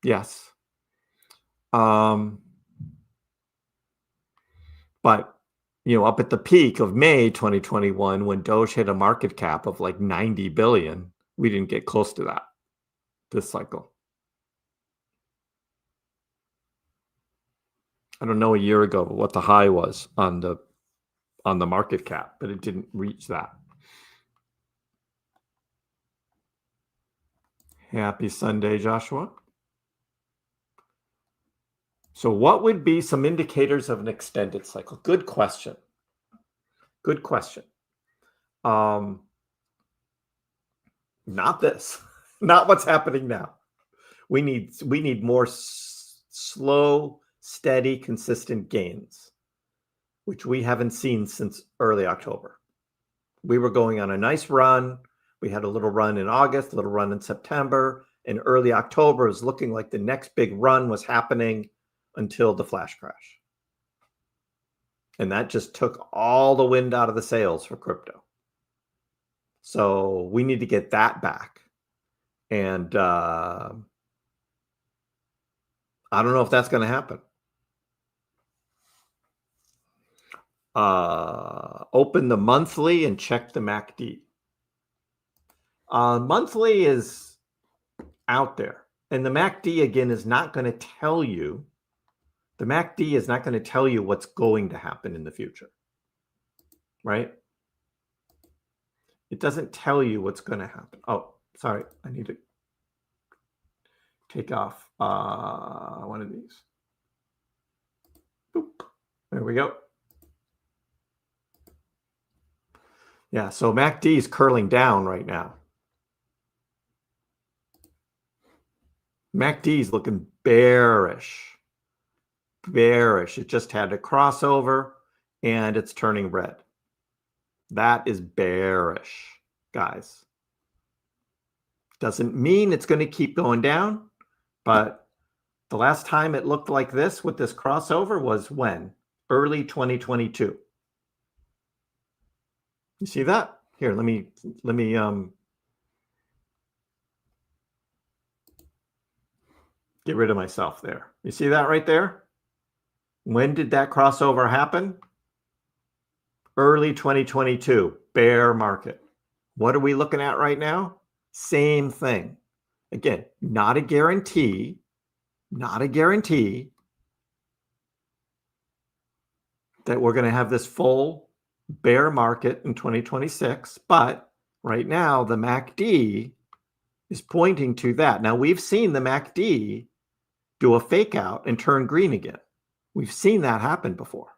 yes. But, you know, up at the peak of May 2021, when Doge hit a market cap of like 90 billion, we didn't get close to that this cycle. I don't know a year ago what the high was on the market cap, but it didn't reach that. Happy Sunday, Joshua. So what would be some indicators of an extended cycle? Good question. Good question. Not this. Not what's happening now. We need more slow, steady, consistent gains, which we haven't seen since early October. We were going on a nice run. We had a little run in August, a little run in September, and early October was looking like the next big run was happening until the flash crash. And that just took all the wind out of the sails for crypto. So we need to get that back. And I don't know if that's going to happen. Open the monthly and check the MACD. Monthly is out there. And the MACD, again, is not going to tell you. The MACD is not going to tell you what's going to happen in the future. Right? It doesn't tell you what's going to happen. Oh, sorry. I need to take off one of these. Boop. There we go. Yeah, so MACD is curling down right now. MACD is looking bearish. Bearish. It just had a crossover and it's turning red. That is bearish, guys. Doesn't mean it's going to keep going down, but the last time it looked like this with this crossover was when? Early 2022. You see that? Here, let me get rid of myself there. You see that right there? When did that crossover happen? Early 2022, bear market. What are we looking at right now? Same thing. Again, not a guarantee, not a guarantee that we're going to have this full bear market in 2026, but right now the MACD is pointing to that. Now we've seen the MACD do a fake out and turn green again. We've seen that happen before.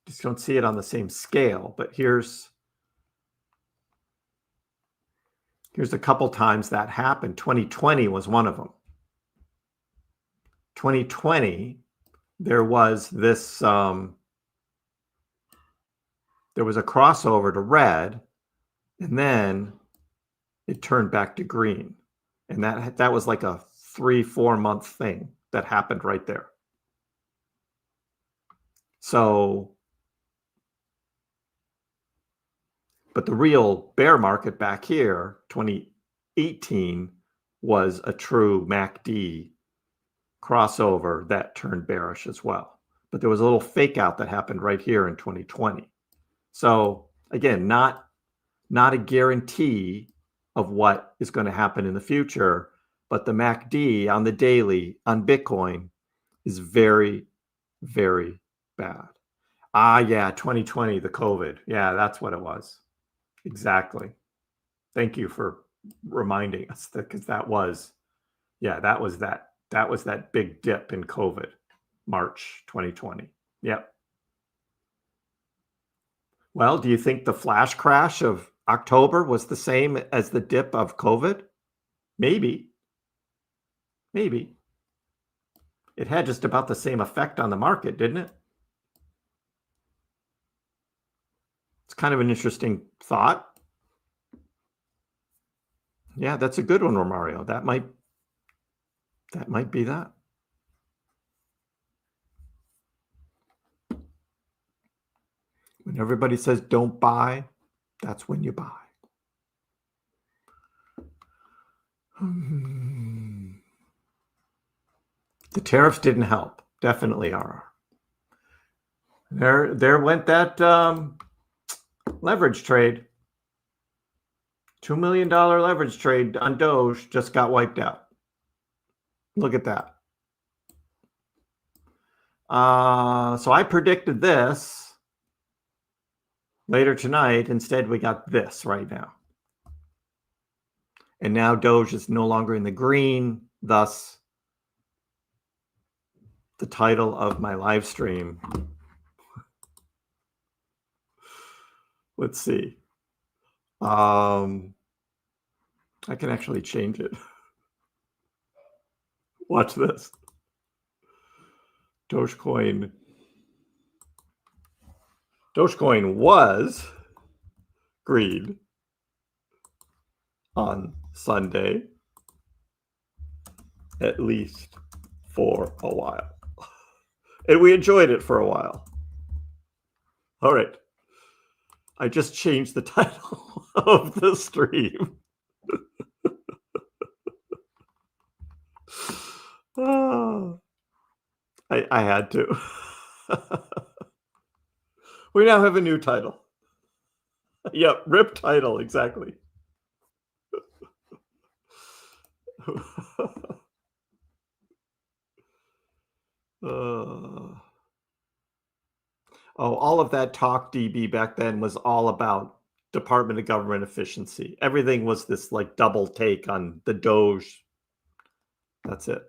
Just don't see it on the same scale, but here's a couple times that happened. 2020 was one of them. 2020, there was this, there was a crossover to red, and then it turned back to green. And that was like a 3-4 month thing that happened right there. So But the real bear market back here, 2018, was a true MACD crossover that turned bearish as well. But there was a little fake out that happened right here in 2020. So again, not a guarantee of what is going to happen in the future, but the MACD on the daily on Bitcoin is very, very bad. Yeah, 2020, the COVID. Yeah, that's what it was. Exactly. Thank you for reminding us that, because that was that big dip in COVID, March 2020. Yep. Well, do you think the flash crash of October was the same as the dip of COVID? Maybe. Maybe. It had just about the same effect on the market, didn't it? It's kind of an interesting thought. Yeah, that's a good one, Romario. That might be that. When everybody says don't buy, that's when you buy. The tariffs didn't help. Definitely are. There went that leverage trade. $2 million leverage trade on Doge just got wiped out. Look at that. So I predicted this later tonight. Instead, we got this right now. And now Doge is no longer in the green. Thus, the title of my live stream. Let's see. I can actually change it. Watch this. Dogecoin was green on Sunday, at least for a while. And we enjoyed it for a while. All right. I just changed the title of the stream. I had to. We now have a new title. Yep, RIP title, exactly. All of that talk, DB, back then was all about Department of Government efficiency. Everything was this like double take on the Doge. That's it.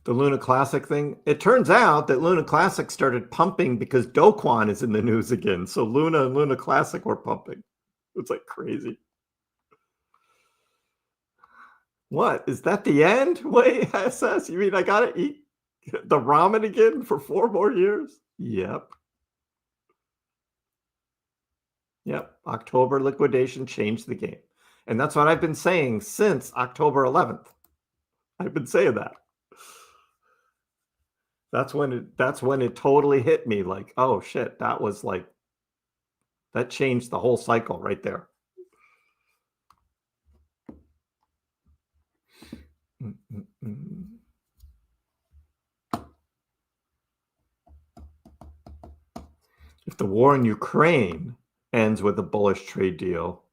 The Luna Classic thing. It turns out that Luna Classic started pumping because Dogecoin is in the news again. So Luna and Luna Classic were pumping. It's like crazy. What? Is that the end? Wait, SS? You mean I gotta eat the ramen again for 4 more years? Yep. Yep. October liquidation changed the game. And that's what I've been saying since October 11th. I've been saying that. That's when it totally hit me like, oh shit, that changed the whole cycle right there. If the war in Ukraine ends with a bullish trade deal,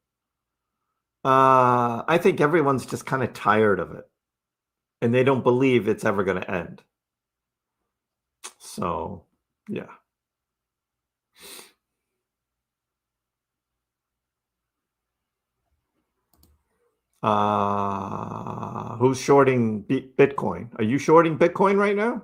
I think everyone's just kind of tired of it. And they don't believe it's ever going to end. So, yeah. Who's shorting Bitcoin? Are you shorting Bitcoin right now?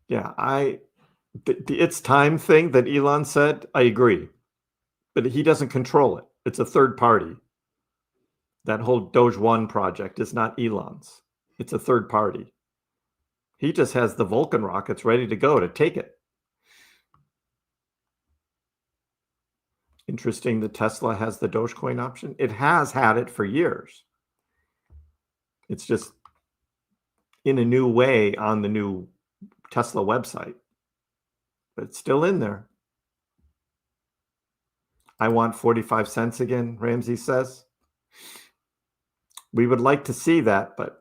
Yeah, the it's time thing that Elon said, I agree. But he doesn't control it. It's a third party. That whole Doge One project is not Elon's. It's a third party. He just has the Vulcan rockets ready to go to take it. Interesting that Tesla has the Dogecoin option. It has had it for years. It's just in a new way on the new Tesla website, but it's still in there. I want 45 cents again, Ramsey says. We would like to see that, but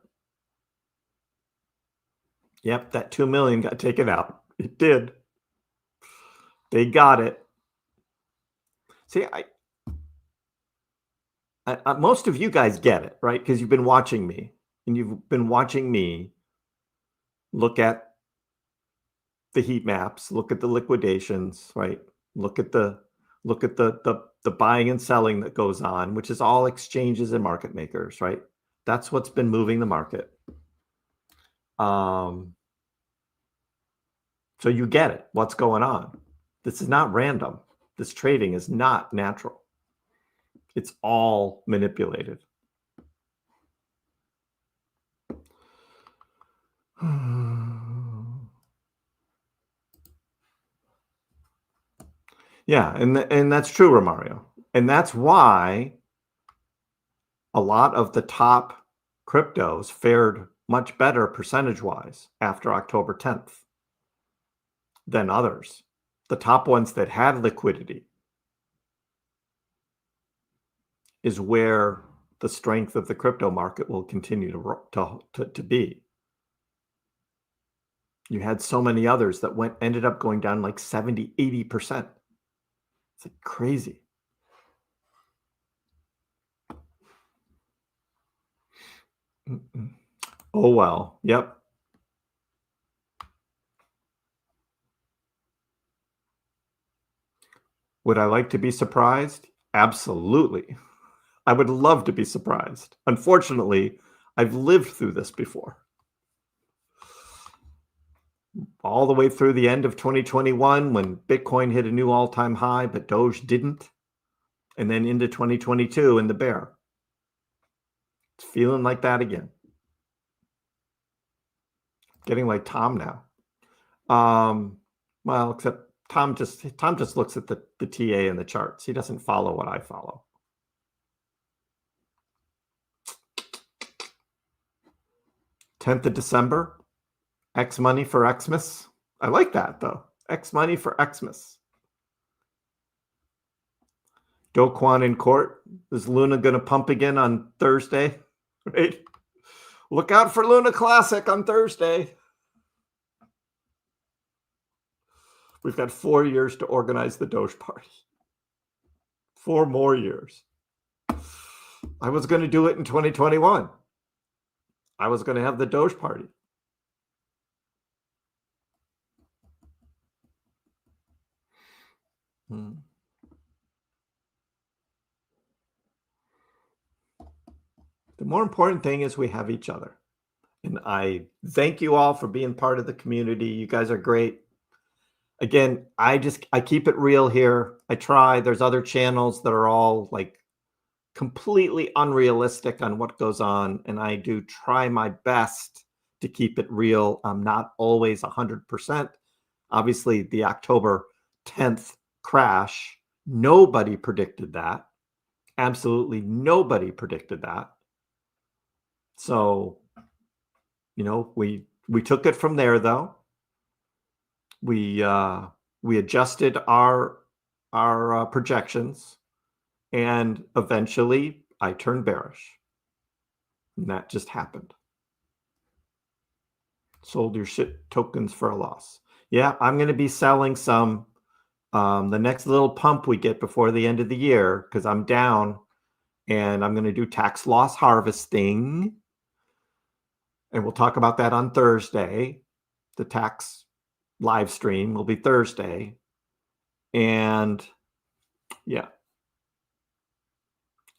yep, that 2 million got taken out. It did. They got it. See, most of you guys get it, right? Because you've been watching me, and you've been watching me look at the heat maps, look at the liquidations, right? Look at the buying and selling that goes on, which is all exchanges and market makers, right? That's what's been moving the market. So you get it, what's going on. This is not random. This trading is not natural. It's all manipulated. Yeah, and that's true, Romario. And that's why a lot of the top cryptos fared much better percentage-wise after October 10th than others. The top ones that had liquidity is where the strength of the crypto market will continue to be. You had so many others that ended up going down like 70, 80%. It's like crazy. Oh, well. Yep. Would I like to be surprised? Absolutely. I would love to be surprised. Unfortunately, I've lived through this before. All the way through the end of 2021 when Bitcoin hit a new all-time high, but Doge didn't. And then into 2022 in the bear. It's feeling like that again. Getting like Tom now. Well, except Tom just looks at the TA and the charts. He doesn't follow what I follow. $10th of December. X money for Xmas. I like that though. X money for Xmas. Do Kwon in court. Is Luna going to pump again on Thursday? Right? Look out for Luna Classic on Thursday. We've got 4 years to organize the Doge party. 4 more years. I was going to do it in 2021. I was going to have the Doge party. The more important thing is we have each other. And I thank you all for being part of the community. You guys are great. Again, I keep it real here. I try. There's other channels that are all like completely unrealistic on what goes on. And I do try my best to keep it real. I'm not always 100%. Obviously, the October 10th crash, nobody predicted that. Absolutely nobody predicted that. So, you know, we took it from there, though. We adjusted our projections, and eventually I turned bearish. And that just happened. Sold your shit tokens for a loss. Yeah, I'm going to be selling some the next little pump we get before the end of the year because I'm down, and I'm going to do tax loss harvesting. And we'll talk about that on Thursday. The tax live stream will be Thursday. And yeah,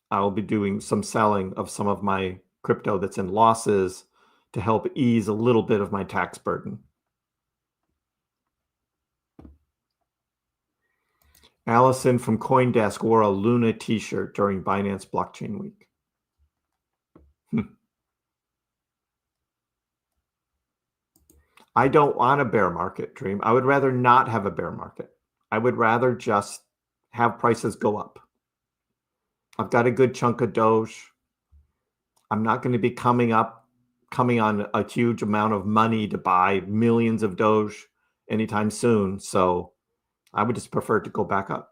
I'll be doing some selling of some of my crypto that's in losses to help ease a little bit of my tax burden. Allison from CoinDesk wore a Luna t-shirt during Binance Blockchain Week. I don't want a bear market, Dream. I would rather not have a bear market. I would rather just have prices go up. I've got a good chunk of Doge. I'm not going to be coming on a huge amount of money to buy millions of Doge anytime soon. So I would just prefer to go back up.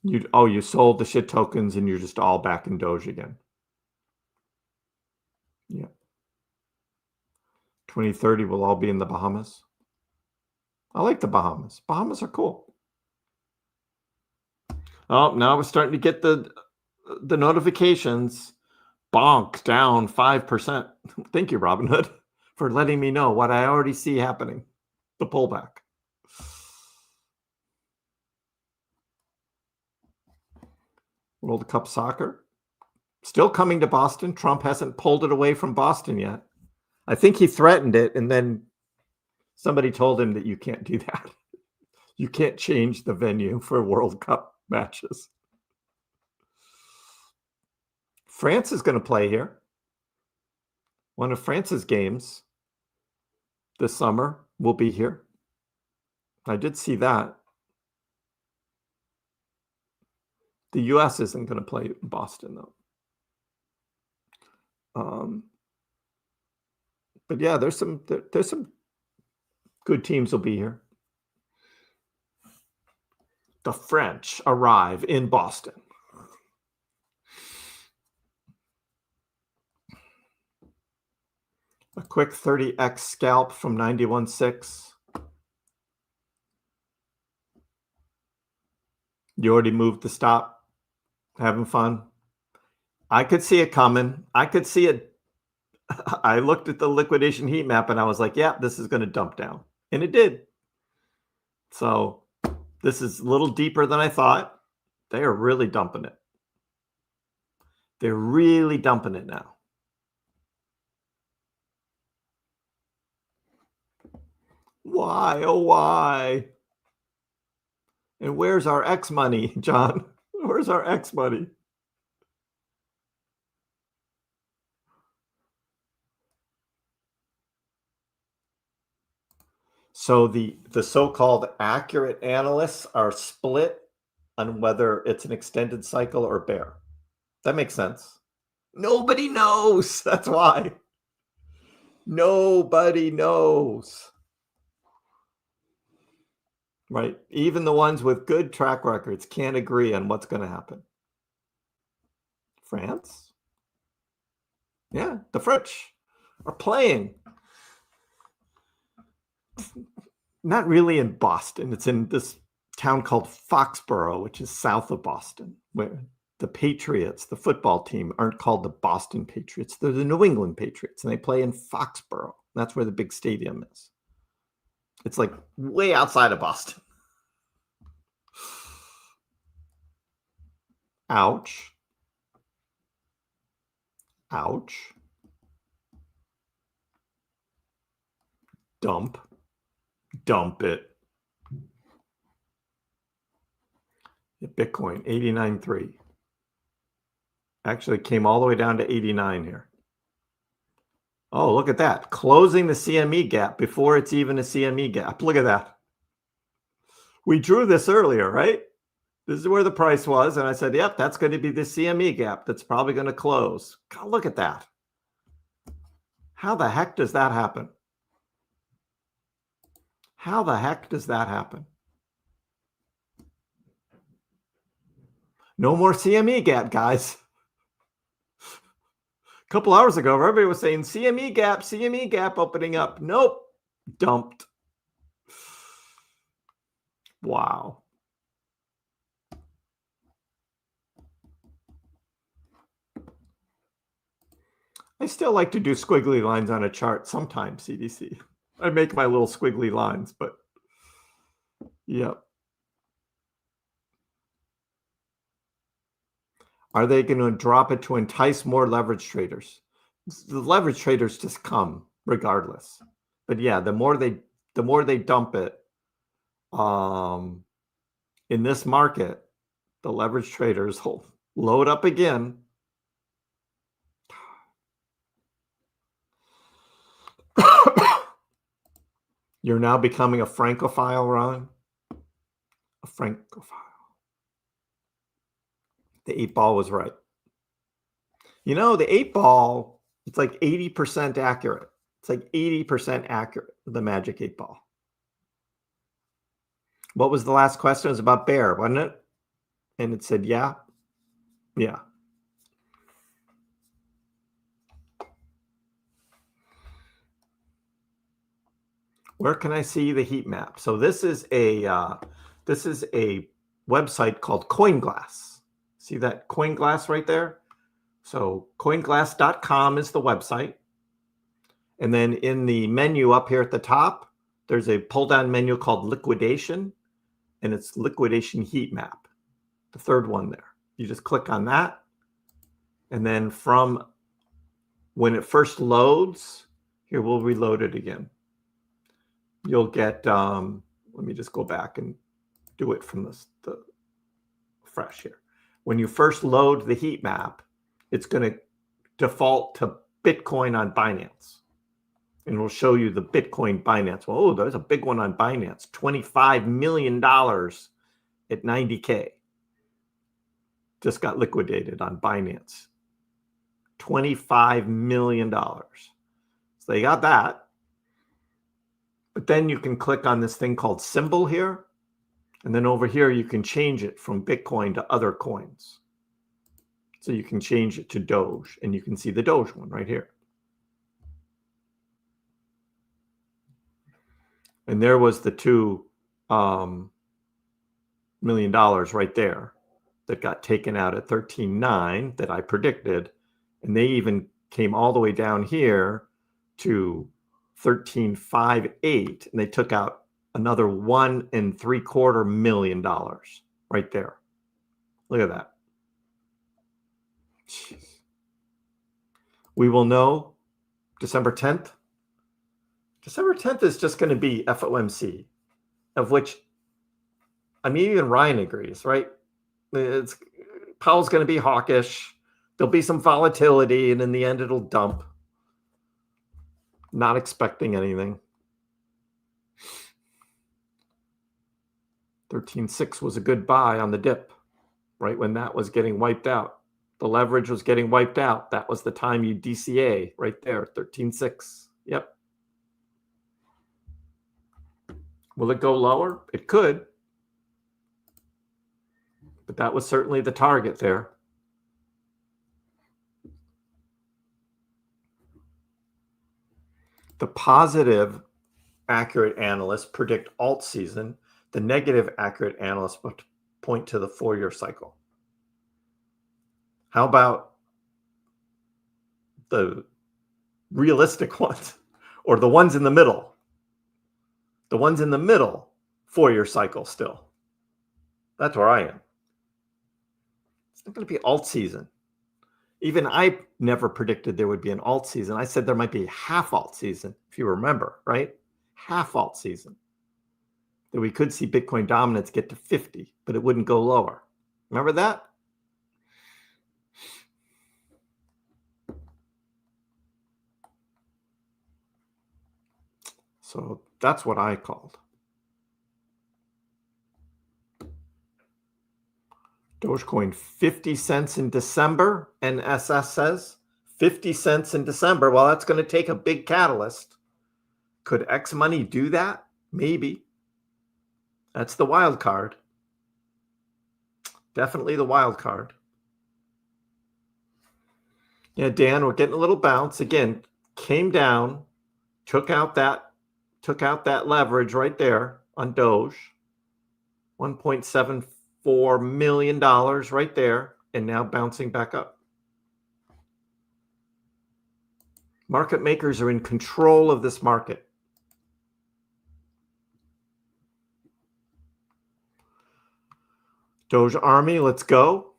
You sold the shit tokens and you're just all back in Doge again. Yeah. 2030 will all be in the Bahamas. I like the Bahamas. Bahamas are cool. Oh, now we're starting to get the notifications. Bonk down 5%. Thank you, Robinhood, for letting me know what I already see happening. The pullback. World Cup soccer. Still coming to Boston. Trump hasn't pulled it away from Boston yet. I think he threatened it, and then somebody told him that you can't do that. You can't change the venue for World Cup matches. France is going to play here. One of France's games this summer will be here. I did see that. The U.S. isn't going to play in Boston, though. But yeah, there's some good teams will be here. The French arrive in Boston. A quick 30x scalp from 91.6. You already moved the stop. Having fun. I could see it coming. I could see it. I looked at the liquidation heat map and I was like, yeah, this is going to dump down. And it did. So this is a little deeper than I thought. They are really dumping it. They're really dumping it now. Why? Oh, why? And where's our X money, John? Where's our X money? So the so-called accurate analysts are split on whether it's an extended cycle or bear. That makes sense. Nobody knows. That's why. Nobody knows. Right? Even the ones with good track records can't agree on what's going to happen. France? Yeah, the French are playing. Not really in Boston. It's in this town called Foxborough, which is south of Boston, where the Patriots, the football team, aren't called the Boston Patriots. They're the New England Patriots, and they play in Foxborough. That's where the big stadium is. It's like way outside of Boston. Ouch. Ouch. Dump it. Bitcoin 89.3 actually came all the way down to 89 here. Oh, look at that. Closing the CME gap before it's even a CME gap. Look at that. We drew this earlier, right? This is where the price was. And I said, yep, that's going to be the CME gap. That's probably going to close. God, look at that. How the heck does that happen? How the heck does that happen? No more CME gap, guys. A couple hours ago, everybody was saying CME gap opening up. Nope. Dumped. Wow. I still like to do squiggly lines on a chart sometimes, CDC. I make my little squiggly lines, but yep. Are they going to drop it to entice more leverage traders? The leverage traders just come regardless. But yeah, the more they dump it in this market, the leverage traders will load up again. You're now becoming a Francophile, Ron. A Francophile. The 8 ball was right. You know, the 8 ball, it's like 80% accurate. It's like 80% accurate, the magic 8 ball. What was the last question? It was about bear, wasn't it? And it said, yeah. Yeah. Where can I see the heat map? So this is a website called CoinGlass. See that CoinGlass right there? So coinglass.com is the website. And then in the menu up here at the top, there's a pull-down menu called Liquidation, and it's Liquidation Heat Map, the third one there. You just click on that. And then from when it first loads, here, we'll reload it again. You'll get, let me just go back and do it from the fresh here. When you first load the heat map, it's going to default to Bitcoin on Binance. And we'll show you the Bitcoin Binance. Well, oh, there's a big one on Binance. $25 million at 90K. Just got liquidated on Binance. $25 million. So they got that. But then you can click on this thing called symbol here. And then over here, you can change it from Bitcoin to other coins. So you can change it to Doge. And you can see the Doge one right here. And there was the $2 million right there that got taken out at 13.9 that I predicted. And they even came all the way down here to 13.58, and they took out another $1.75 million right there. Look at that. Jeez. We will know December 10th. December 10th is just going to be FOMC, of which, I mean, even Ryan agrees, right? Powell's going to be hawkish. There'll be some volatility, and in the end, it'll dump. Not expecting anything. 13.6 was a good buy on the dip, right when that was getting wiped out. The leverage was getting wiped out. That was the time you DCA right there, 13.6. Yep. Will it go lower? It could. But that was certainly the target there. The positive accurate analysts predict alt season. The negative accurate analysts point to the 4-year cycle. How about the realistic ones or the ones in the middle? The ones in the middle, 4-year cycle still. That's where I am. It's not going to be alt season. Even I never predicted there would be an alt season. I said there might be half alt season, if you remember, right? Half alt season. That we could see Bitcoin dominance get to 50, but it wouldn't go lower. Remember that? So that's what I called. Dogecoin 50 cents in December, NSS says. 50 cents in December. Well, that's going to take a big catalyst. Could X money do that? Maybe. That's the wild card. Definitely the wild card. Yeah, Dan, we're getting a little bounce. Again, came down, took out that leverage right there on Doge. $1.74 million right there, and now bouncing back up. Market makers are in control of this market. Doge Army, let's go.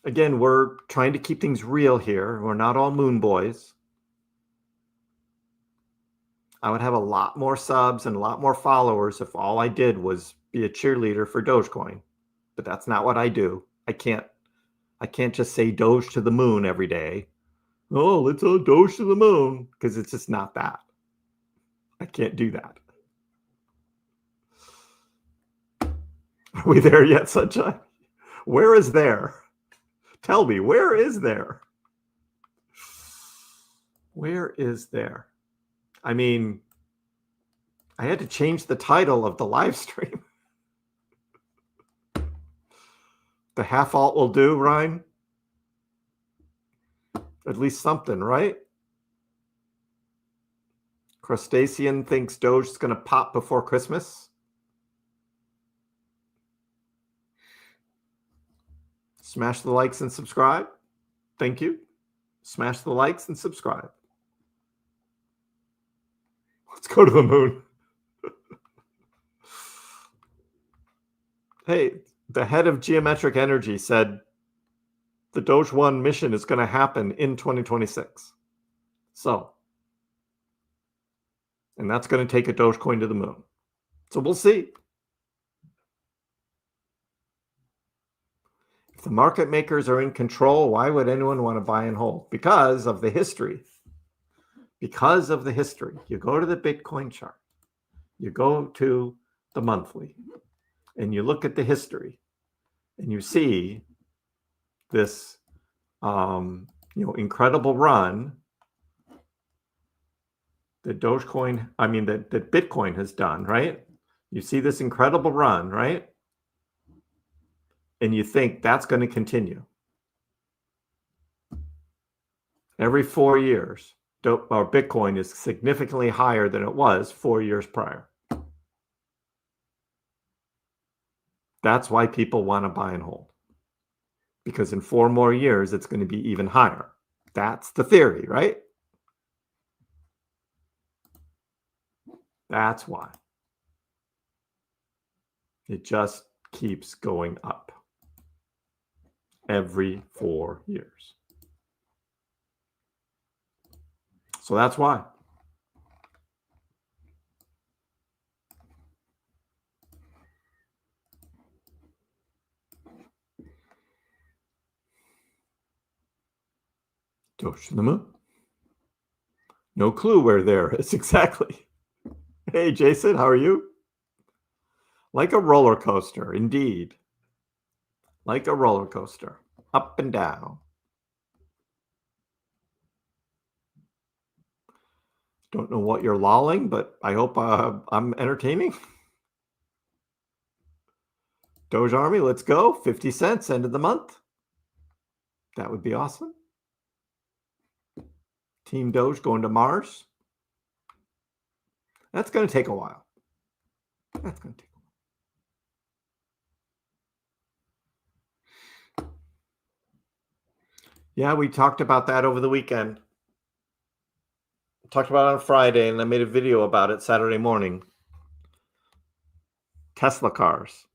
Again, we're trying to keep things real here. We're not all moon boys. I would have a lot more subs and a lot more followers if all I did was be a cheerleader for Dogecoin. But that's not what I do. I can't just say Doge to the moon every day. Oh, let's Doge to the moon, because it's just not that. I can't do that. Are we there yet, Sunshine? Where is there? Tell me, where is there? Where is there? I mean, I had to change the title of the live stream. The half alt will do, Ryan. At least something, right? Crustacean thinks Doge is going to pop before Christmas. Smash the likes and subscribe. Thank you. Smash the likes and subscribe. Let's go to the moon. Hey, the head of Geometric Energy said the Doge 1 mission is going to happen in 2026. So, and that's going to take a Dogecoin to the moon. So we'll see. If the market makers are in control, why would anyone want to buy and hold? Because of the history. Because of the history. You go to the Bitcoin chart. You go to the monthly. And you look at the history. And you see this incredible run that that Bitcoin has done, right? You see this incredible run, right? And you think that's going to continue. Every 4 years, our Bitcoin is significantly higher than it was 4 years prior. That's why people want to buy and hold. Because in 4 more years, it's going to be even higher. That's the theory, right? That's why. It just keeps going up every 4 years. So that's why. Doge to the moon. No clue where there is exactly. Hey, Jason, how are you? Like a roller coaster, indeed. Like a roller coaster, up and down. Don't know what you're lolling, but I hope I'm entertaining. Doge Army, let's go. 50 cents, end of the month. That would be awesome. Team Doge going to Mars. That's going to take a while. That's going to take a while. Yeah, we talked about that over the weekend. Talked about it on Friday, and I made a video about it Saturday morning. Tesla cars.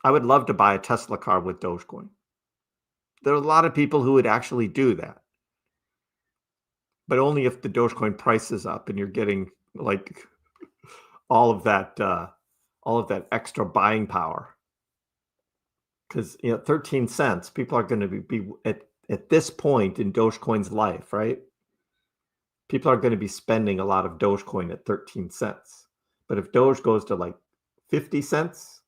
I would love to buy a Tesla car with Dogecoin. There are a lot of people who would actually do that. But only if the Dogecoin price is up and you're getting like all of that extra buying power. Because 13 cents, people are going to be at this point in Dogecoin's life, right? People are going to be spending a lot of Dogecoin at 13 cents. But if Doge goes to like 50 cents,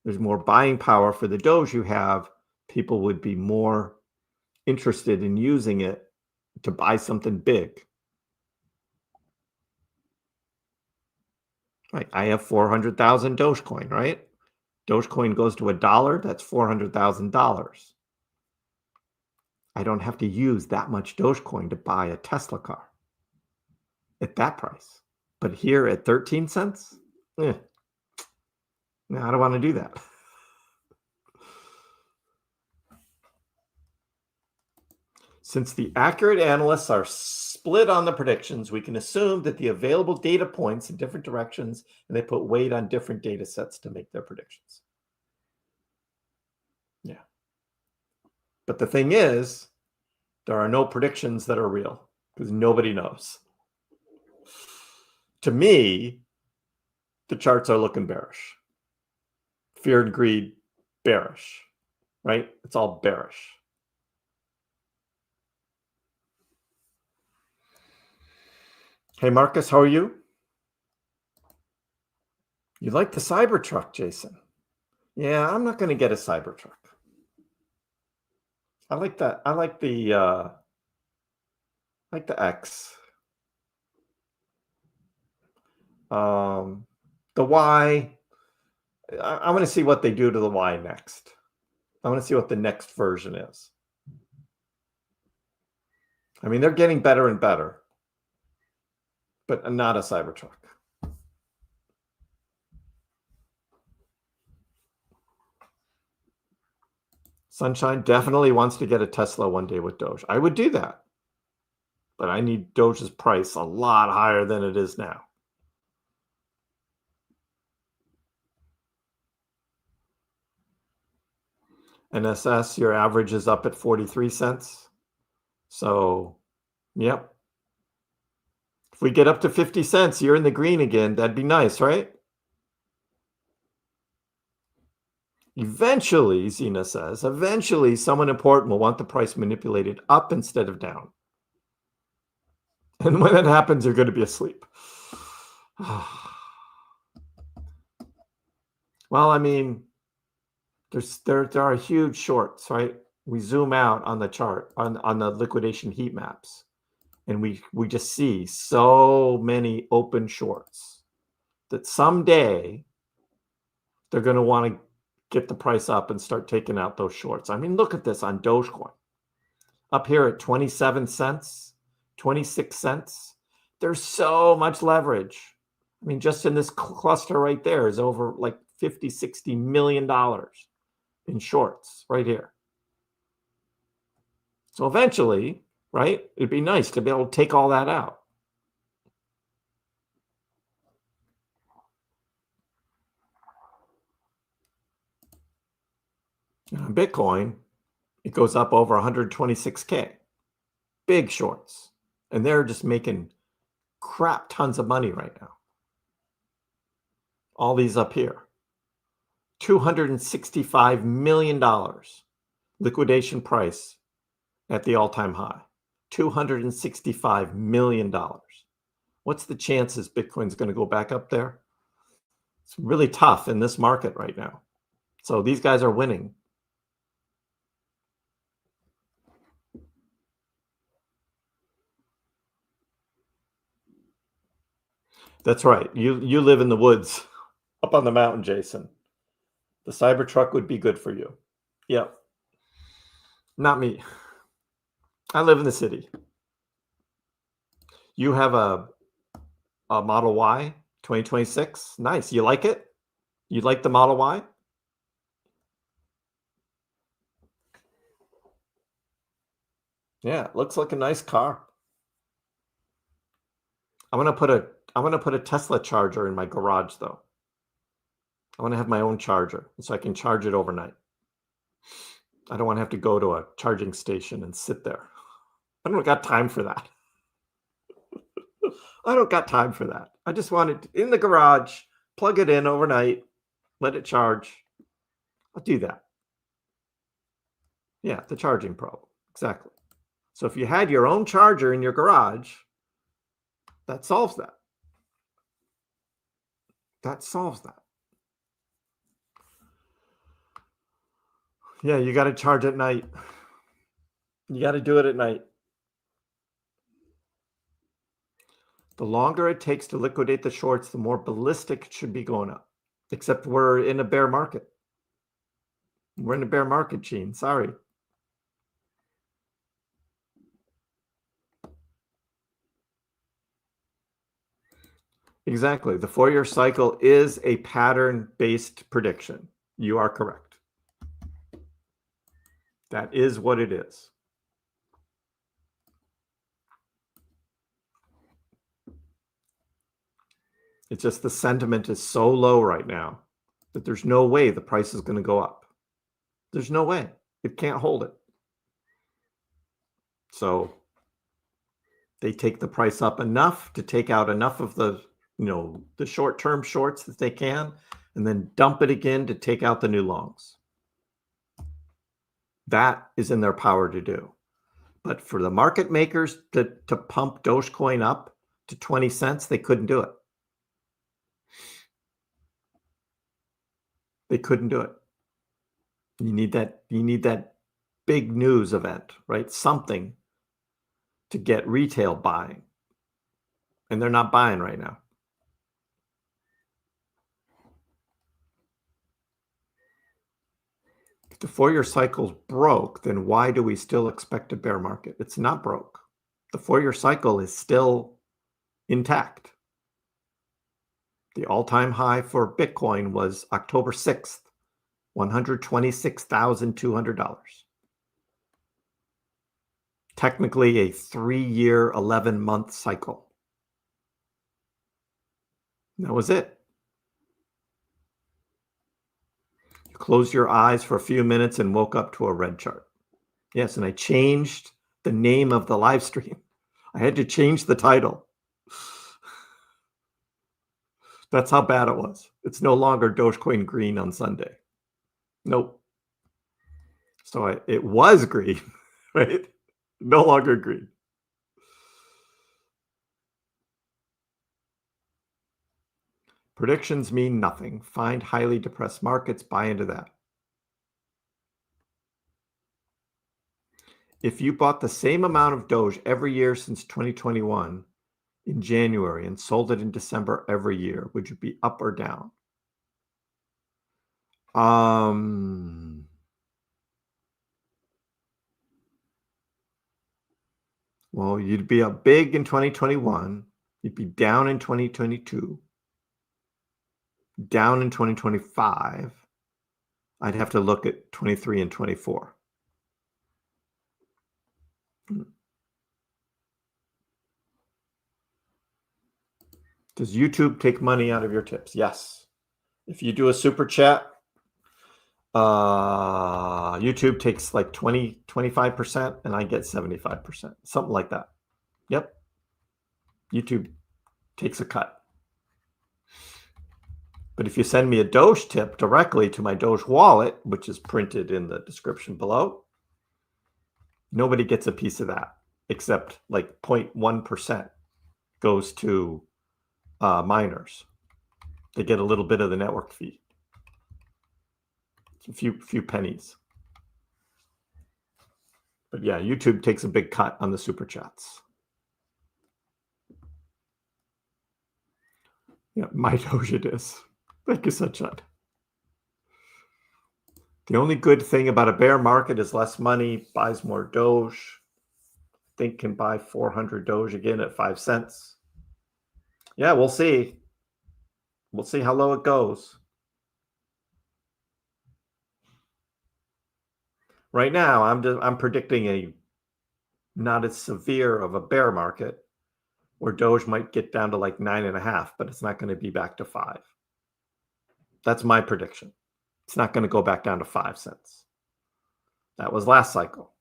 there's more buying power for the Doge you have. People would be more interested in using it to buy something big. Right. I have 400,000 Dogecoin, right? Dogecoin goes to $1, that's $400,000. I don't have to use that much Dogecoin to buy a Tesla car at that price. But here at 13 cents, no, I don't want to do that. Since the accurate analysts are split on the predictions, we can assume that the available data points in different directions, and they put weight on different data sets to make their predictions. Yeah. But the thing is, there are no predictions that are real because nobody knows. To me, the charts are looking bearish. Fear and greed, bearish, right? It's all bearish. Hey, Marcus, how are you? You like the Cybertruck, Jason? Yeah, I'm not going to get a Cybertruck. I like that. I like the X. The Y. I want to see what they do to the Y next. I want to see what the next version is. I mean, they're getting better and better, but not a Cybertruck. Sunshine definitely wants to get a Tesla one day with Doge. I would do that, but I need Doge's price a lot higher than it is now. NSS, your average is up at 43 cents. So, yep. If we get up to 50 cents, you're in the green again. That'd be nice, right? Eventually, Zena says, eventually someone important will want the price manipulated up instead of down. And when that happens, you're going to be asleep. Well, I mean, there are huge shorts, right? We zoom out on the chart, on the liquidation heat maps, and we just see so many open shorts that someday they're going to want to get the price up and start taking out those shorts. I mean, look at this on Dogecoin. Up here at 27 cents, 26 cents. There's so much leverage. I mean, just in this cluster right there is over like $50, $60 million in shorts right here. So eventually, right, it'd be nice to be able to take all that out. Bitcoin, it goes up over 126K. Big shorts. And they're just making crap tons of money right now. All these up here. $265 million liquidation price at the all-time high. $265 million. What's the chances Bitcoin's going to go back up there? It's really tough in this market right now. So these guys are winning. That's right. You live in the woods up on the mountain, Jason. The Cybertruck would be good for you. Yep. Not me. I live in the city. You have a Model Y 2026. Nice. You like it? You like the Model Y? Yeah, it looks like a nice car. I'm gonna put a Tesla charger in my garage though. I want to have my own charger so I can charge it overnight. I don't want to have to go to a charging station and sit there. I don't got time for that. I don't got time for that. I just want it in the garage, plug it in overnight, let it charge. I'll do that. Yeah, the charging problem. Exactly. So if you had your own charger in your garage, that solves that. That solves that. Yeah, you got to charge at night. You got to do it at night. The longer it takes to liquidate the shorts, the more ballistic it should be going up. Except we're in a bear market. We're in a bear market, Gene. Sorry. Exactly. The Fourier cycle is a pattern-based prediction. You are correct. That is what it is. It's just the sentiment is so low right now that there's no way the price is going to go up. There's no way. It can't hold it. So they take the price up enough to take out enough of the, the short-term shorts that they can, and then dump it again to take out the new longs. That is in their power to do. But for the market makers to pump Dogecoin up, to 20 cents, they couldn't do it. They couldn't do it. You need that big news event, right? Something to get retail buying. And they're not buying right now. If the 4-year cycle's broke, then why do we still expect a bear market? It's not broke. The 4-year cycle is still intact. The all-time high for Bitcoin was October 6th, $126,200. Technically a 3-year, 11-month cycle. And that was it. You closed your eyes for a few minutes and woke up to a red chart. Yes, and I changed the name of the live stream. I had to change the title. That's how bad it was. It's no longer Dogecoin Green on Sunday. Nope. So it was green, right? No longer green. Predictions mean nothing. Find highly depressed markets, buy into that. If you bought the same amount of Doge every year since 2021 in January and sold it in December every year, would you be up or down? Well, you'd be up big in 2021. You'd be down in 2022. Down in 2025. I'd have to look at 23 and 24. Does YouTube take money out of your tips? Yes. If you do a super chat, YouTube takes like 25%, and I get 75%, something like that. Yep. YouTube takes a cut. But if you send me a Doge tip directly to my Doge wallet, which is printed in the description below, nobody gets a piece of that except like 0.1% goes to miners. They get a little bit of the network fee. It's a few pennies. But yeah, YouTube takes a big cut on the super chats. Yeah, MyDoge it is. Thank you, Sunshine. The only good thing about a bear market is less money, buys more Doge. I think can buy 400 Doge again at 5 cents. Yeah, we'll see. We'll see how low it goes. Right now, I'm predicting a not as severe of a bear market where Doge might get down to like 9.5, but it's not going to be back to 5. That's my prediction. It's not going to go back down to 5 cents. That was last cycle.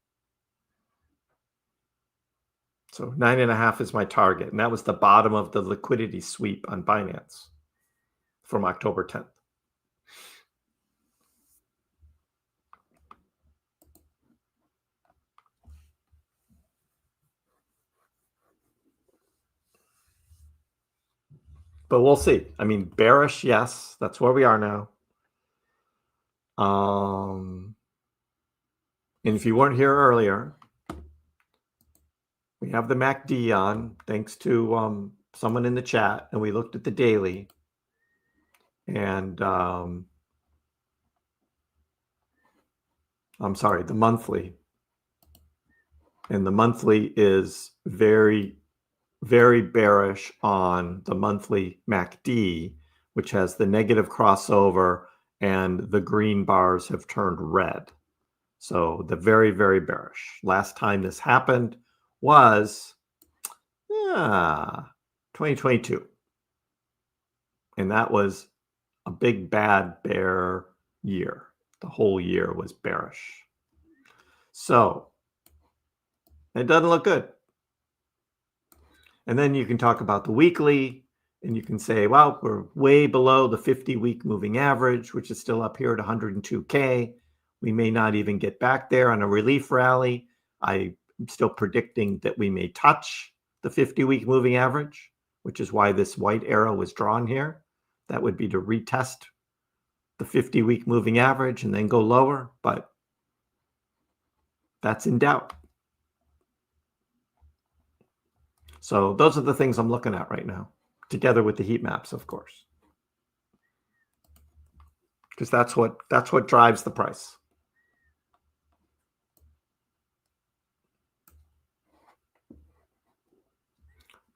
So 9.5 is my target. And that was the bottom of the liquidity sweep on Binance from October 10th. But we'll see. I mean, bearish, yes. That's where we are now. And if you weren't here earlier, we have the MACD on, thanks to someone in the chat, and we looked at the daily. And I'm sorry, the monthly. And the monthly is very, very bearish on the monthly MACD, which has the negative crossover and the green bars have turned red. So the very, very bearish. Last time this happened was 2022. And that was a big, bad bear year. The whole year was bearish. So it doesn't look good. And then you can talk about the weekly, and you can say, well, we're way below the 50-week moving average, which is still up here at 102K. We may not even get back there on a relief rally. I'm still predicting that we may touch the 50-week moving average. which is why this white arrow was drawn here. That would be to retest the 50-week moving average and then go lower, but that's in doubt. So those are the things I'm looking at right now, together with the heat maps, of course, because that's what drives the price.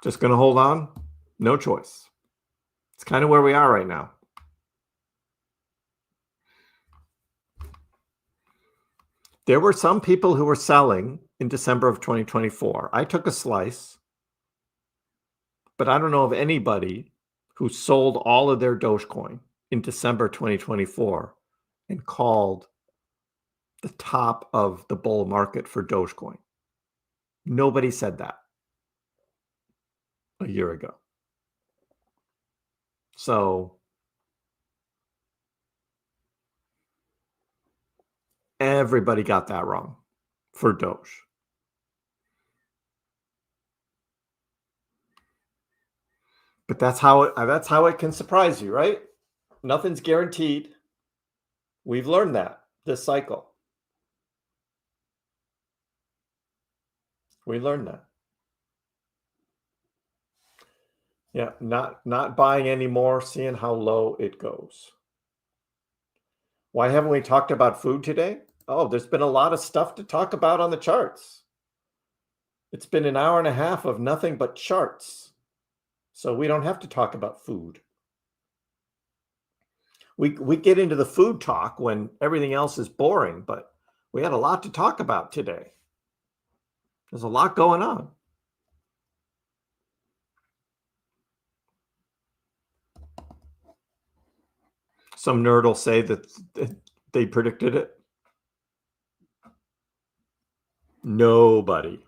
Just going to hold on. No choice. It's kind of where we are right now. There were some people who were selling in December of 2024. I took a slice, but I don't know of anybody who sold all of their Dogecoin in December 2024 and called the top of the bull market for Dogecoin. Nobody said that a year ago. So everybody got that wrong for Doge. But that's how it can surprise you, right? Nothing's guaranteed. We've learned that this cycle. We learned that. Yeah, not buying anymore, seeing how low it goes. Why haven't we talked about food today? Oh, there's been a lot of stuff to talk about on the charts. It's been an hour and a half of nothing but charts. So we don't have to talk about food. We get into the food talk when everything else is boring, but we had a lot to talk about today. There's a lot going on. Some nerd will say that they predicted it. Nobody.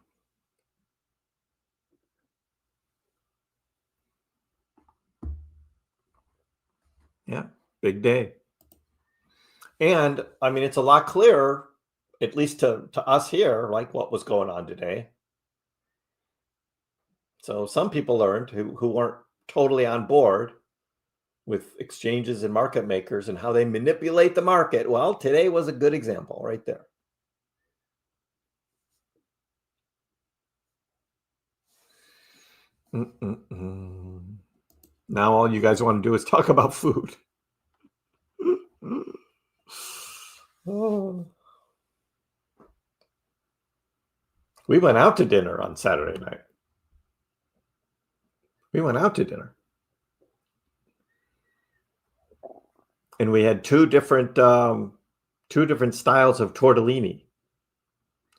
Yeah, big day. And I mean, it's a lot clearer, at least to us here, like what was going on today. So some people learned who weren't totally on board with exchanges and market makers and how they manipulate the market. Well, today was a good example right there. Now all you guys want to do is talk about food. Oh. We went out to dinner on Saturday night. We went out to dinner. And we had two different styles of tortellini.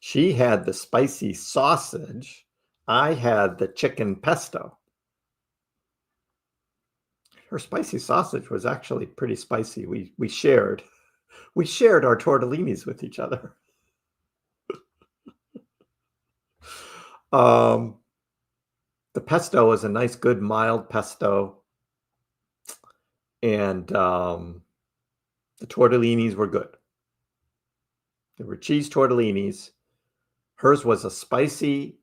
She had the spicy sausage. I had the chicken pesto. Her spicy sausage was actually pretty spicy. We shared our tortellinis with each other. The pesto was a nice, good, mild pesto. And the tortellinis were good. They were cheese tortellinis. Hers was a spicy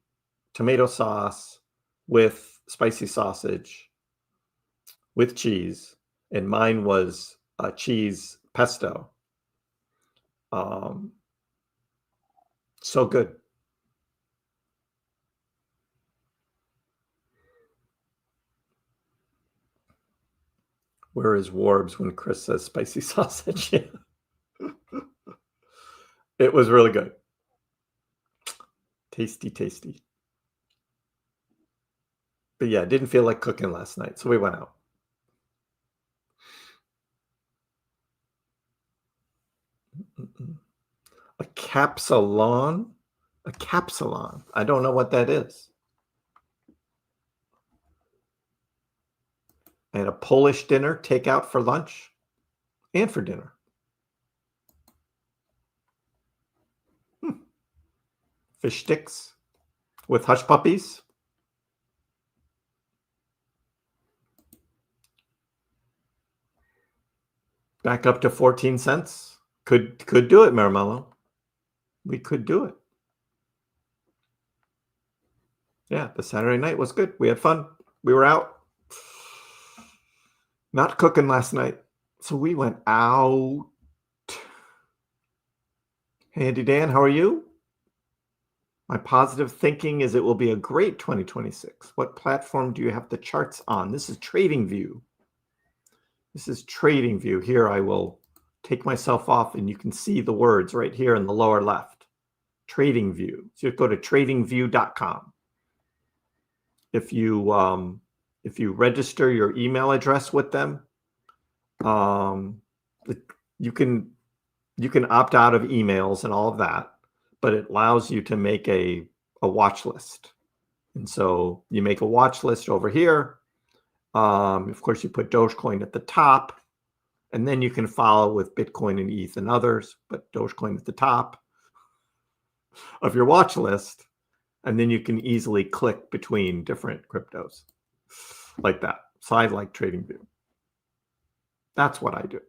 tomato sauce with spicy sausage with cheese. And mine was a cheese pesto. So good. Where is Warbs when Kriss says spicy sausage? It was really good. Tasty, tasty. But yeah, didn't feel like cooking last night, so we went out. A capsulon? A capsulon. I don't know what that is. I had a Polish dinner, takeout for lunch and for dinner. Fish sticks with hush puppies. Back up to 14 cents. Could do it, Marmello. We could do it. Yeah, the Saturday night was good. We had fun. We were out not cooking last night. So we went out. Hey, Andy Dan, how are you? My positive thinking is it will be a great 2026. What platform do you have the charts on? This is TradingView. This is TradingView. Here I will take myself off and you can see the words right here in the lower left. TradingView. So you go to tradingview.com. If you register your email address with them, you can opt out of emails and all of that, but it allows you to make a watch list. And so you make a watch list over here. Of course, you put Dogecoin at the top, and then you can follow with Bitcoin and ETH and others, but Dogecoin at the top of your watch list. And then you can easily click between different cryptos like that. So I like TradingView. That's what I do.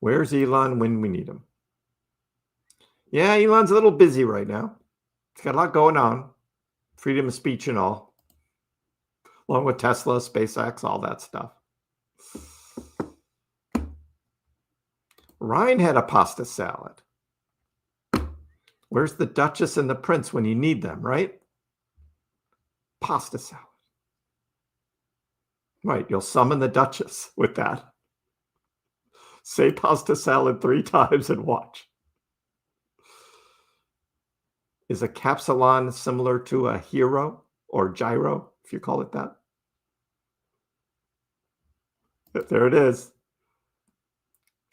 Where's Elon when we need him? Yeah, Elon's a little busy right now. He's got a lot going on. Freedom of speech and all. Along with Tesla, SpaceX, all that stuff. Ryan had a pasta salad. Where's the Duchess and the Prince when you need them, right? Pasta salad. Right, you'll summon the Duchess with that. Say pasta salad 3 times and watch. Is a capsulon similar to a hero or gyro, if you call it that? There it is.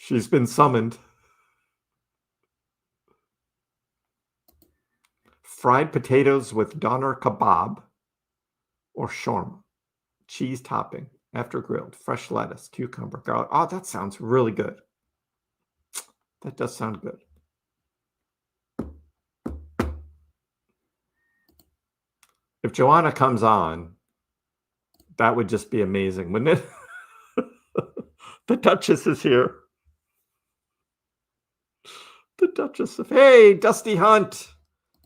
She's been summoned. Fried potatoes with doner kebab or shawarma. Cheese topping after grilled. Fresh lettuce, cucumber, garlic. Oh, that sounds really good. That does sound good. If Joanna comes on, that would just be amazing, wouldn't it? The Duchess is here. The Duchess of, hey, Dusty Hunt,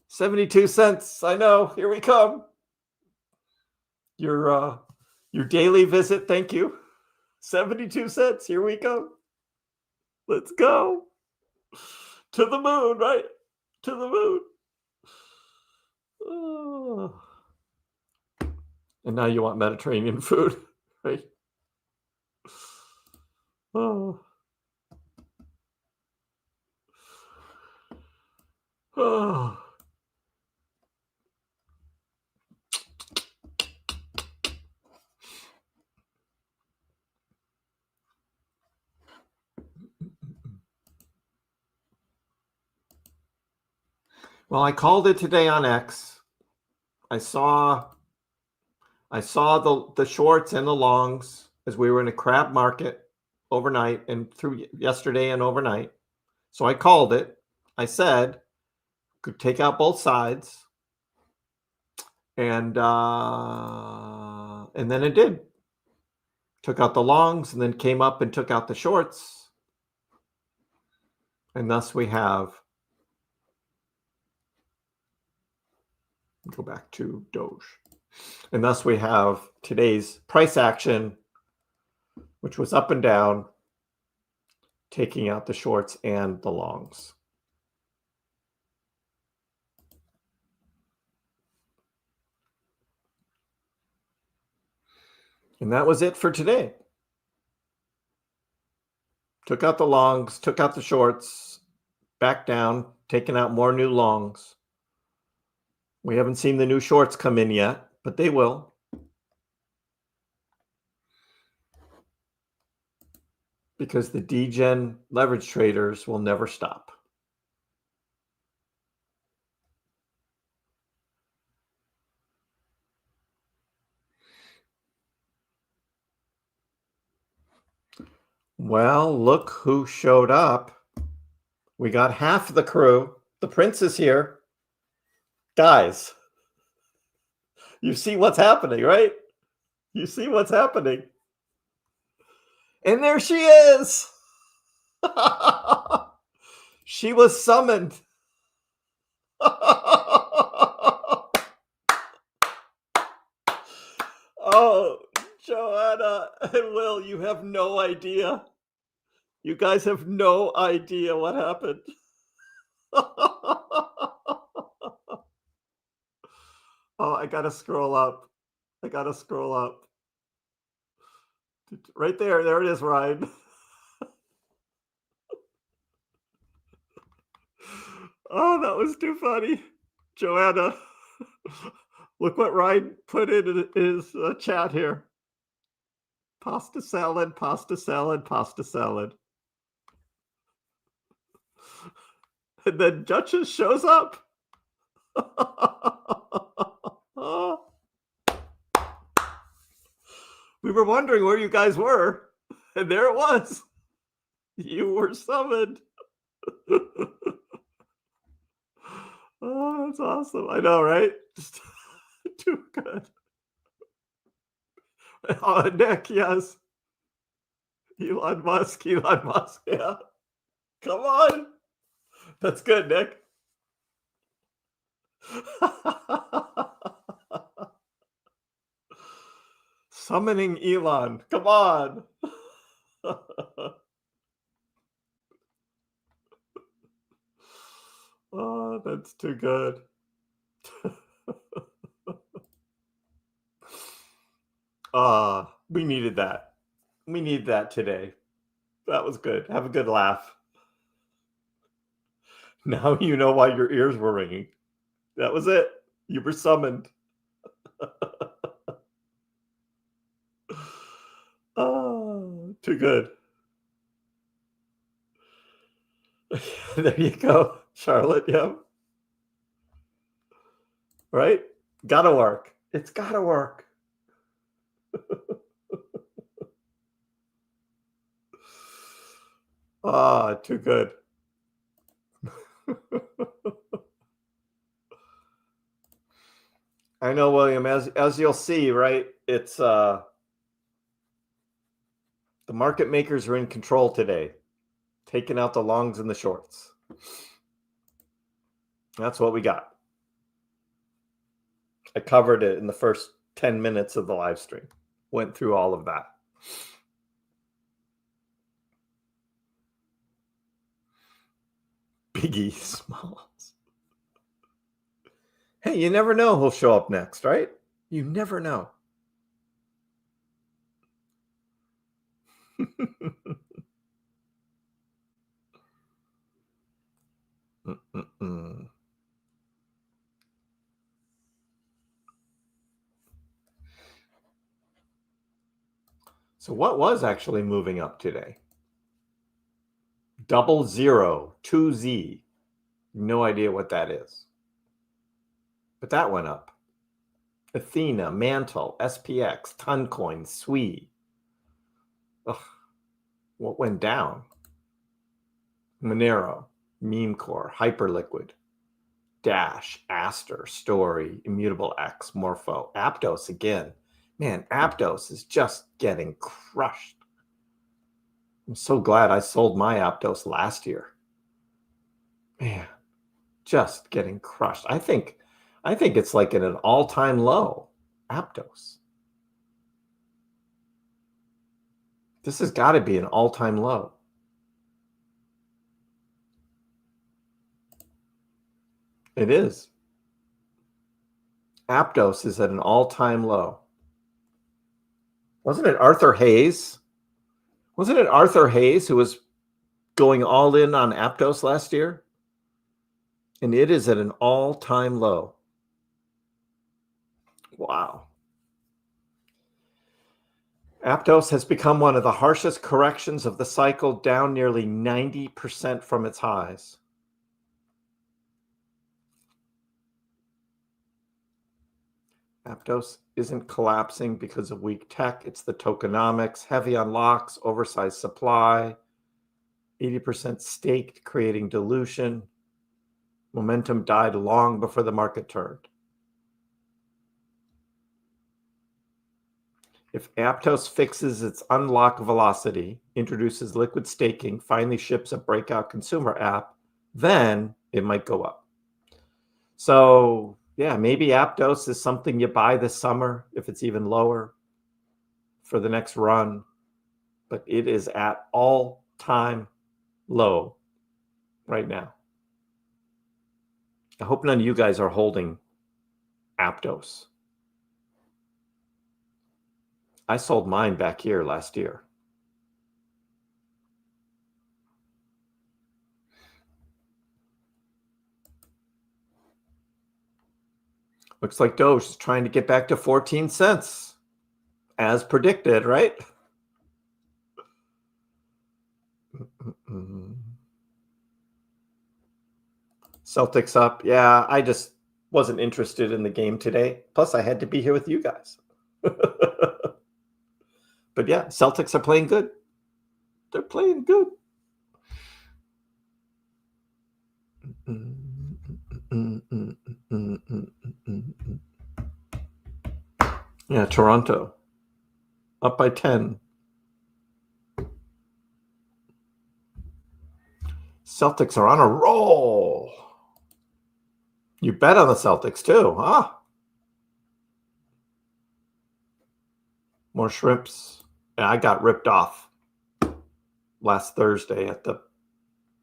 72 cents. I know, here we come. Your daily visit, thank you. 72 cents, here we go. Let's go. To the moon, right? To the moon. Oh. And now you want Mediterranean food, right? Oh. Oh. Well, I called it today on X. I saw the shorts and the longs as we were in a crab market overnight and through yesterday and overnight. So I called it. I said could take out both sides, and then it did. Took out the longs and then came up and took out the shorts, and thus we have. Go back to Doge. And thus we have today's price action, which was up and down, taking out the shorts and the longs. And that was it for today. Took out the longs, took out the shorts, back down, taking out more new longs. We haven't seen the new shorts come in yet, but they will. Because the degen leverage traders will never stop. Well, look who showed up. We got half the crew. The Prince is here. Guys, you see what's happening, right? You see what's happening. And there she is. She was summoned. Oh, Joanna and Will, you have no idea. You guys have no idea what happened. Oh, I gotta scroll up. I gotta scroll up. Right there. There it is, Ryan. Oh, that was too funny. Joanna, look what Ryan put in his chat here. Pasta salad, pasta salad, pasta salad. And then Duchess shows up. We were wondering where you guys were, and there it was. You were summoned. Oh, that's awesome. I know, right? Just too good. Oh, Nick, yes. Elon Musk, yeah. Come on. That's good, Nick. Summoning Elon. Come on. Oh, that's too good. We needed that. We need that today. That was good. Have a good laugh. Now you know why your ears were ringing. That was it. You were summoned. Oh, too good. There you go, Charlotte. Yeah. Right? Gotta work. It's gotta work. Ah, too good. I know, William, as you'll see, right? It's the market makers are in control today, taking out the longs and the shorts. That's what we got. I covered it in the first 10 minutes of the live stream. Went through all of that. Biggie Smalls. Hey, you never know who'll show up next, right? You never know. So what was actually moving up today? 002Z. No idea what that is. But that went up. Athena, Mantle, SPX, Toncoin, SWE. Ugh. What went down? Monero, Memecore, Hyperliquid, Dash, Aster, Story, Immutable X, Morpho, Aptos again. Man, Aptos is just getting crushed. I'm so glad I sold my Aptos last year. Man, just getting crushed. I think it's like at an all-time low, Aptos. This has got to be an all-time low. It is. Aptos is at an all-time low. Wasn't it Arthur Hayes? Wasn't it Arthur Hayes who was going all in on Aptos last year? And it is at an all-time low. Wow. Aptos has become one of the harshest corrections of the cycle, down nearly 90% from its highs. Aptos isn't collapsing because of weak tech. It's the tokenomics, heavy on locks, oversized supply, 80% staked, creating dilution. Momentum died long before the market turned. If Aptos fixes its unlock velocity, introduces liquid staking, finally ships a breakout consumer app, then it might go up. So yeah, maybe Aptos is something you buy this summer if it's even lower for the next run. But it is at all-time low right now. I hope none of you guys are holding Aptos. I sold mine back here last year. Looks like Doge is trying to get back to 14 cents as predicted, right? Celtics up. Yeah, I just wasn't interested in the game today. Plus, I had to be here with you guys. But yeah, Celtics are playing good. They're playing good. Yeah, Toronto up by 10. Celtics are on a roll. You bet on the Celtics too, huh? More shrimps. Yeah, I got ripped off last Thursday at the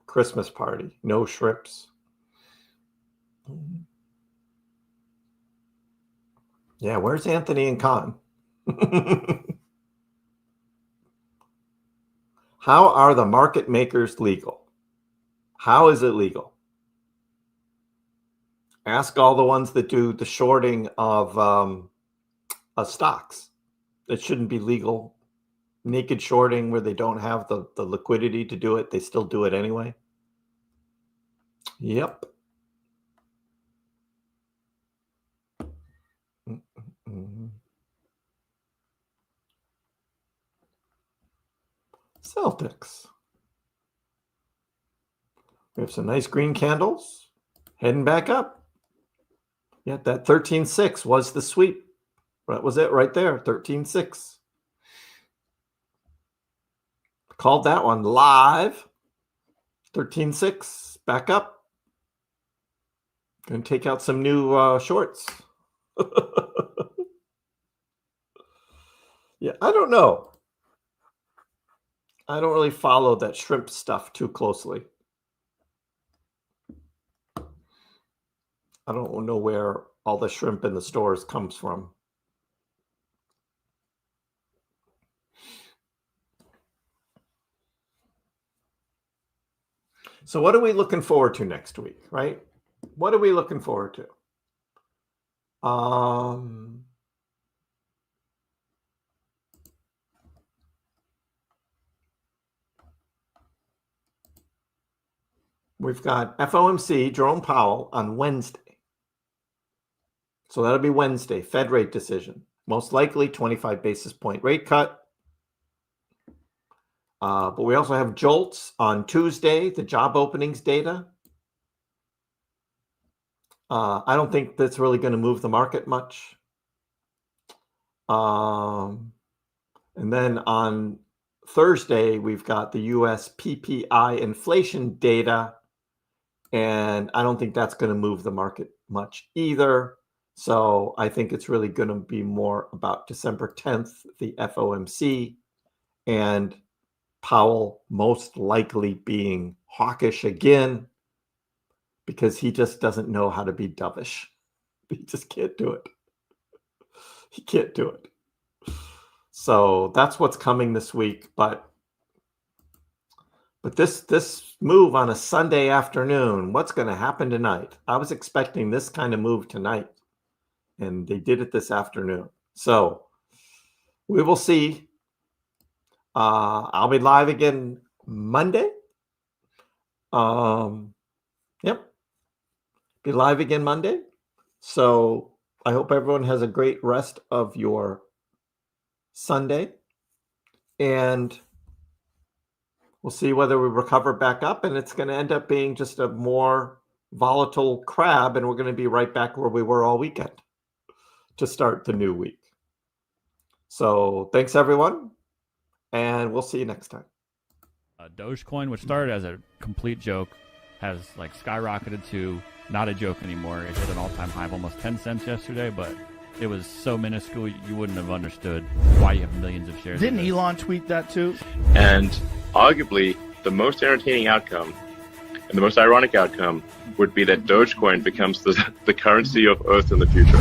Christmas party. No shrimps. Yeah, where's Anthony and Con? How are the market makers legal? How is it legal? Ask all the ones that do the shorting of stocks. It shouldn't be legal. Naked shorting where they don't have the liquidity to do it, they still do it anyway. Yep. Celtics. We have some nice green candles heading back up. Yeah, that 13.6 was the sweep. That was it right there, 13.6. Called that one live. 13.6, back up. Going to take out some new shorts. Yeah, I don't know. I don't really follow that shrimp stuff too closely. I don't know where all the shrimp in the stores comes from. So what are we looking forward to next week, right? What are we looking forward to? We've got FOMC, Jerome Powell, on Wednesday. So that'll be Wednesday, Fed rate decision. Most likely 25 basis point rate cut. But we also have JOLTS on Tuesday, the job openings data. I don't think that's really going to move the market much. And then on Thursday, we've got the US PPI inflation data. And I don't think that's going to move the market much either. So I think it's really going to be more about December 10th, the FOMC, and Powell most likely being hawkish again because he just doesn't know how to be dovish. He just can't do it. He can't do it. So that's what's coming this week. But this move on a Sunday afternoon, what's going to happen tonight? I was expecting this kind of move tonight, and they did it this afternoon. So we will see. I'll be live again Monday. Yep. Be live again Monday. So I hope everyone has a great rest of your Sunday. And we'll see whether we recover back up, and it's going to end up being just a more volatile crab, and we're going to be right back where we were all weekend to start the new week. So thanks, everyone, and we'll see you next time. Dogecoin, which started as a complete joke, has like skyrocketed to not a joke anymore. It hit an all-time high of almost 10 cents yesterday, but it was so minuscule you wouldn't have understood why you have millions of shares. Didn't Elon tweet that too? And arguably, the most entertaining outcome and the most ironic outcome would be that Dogecoin becomes the currency of Earth in the future.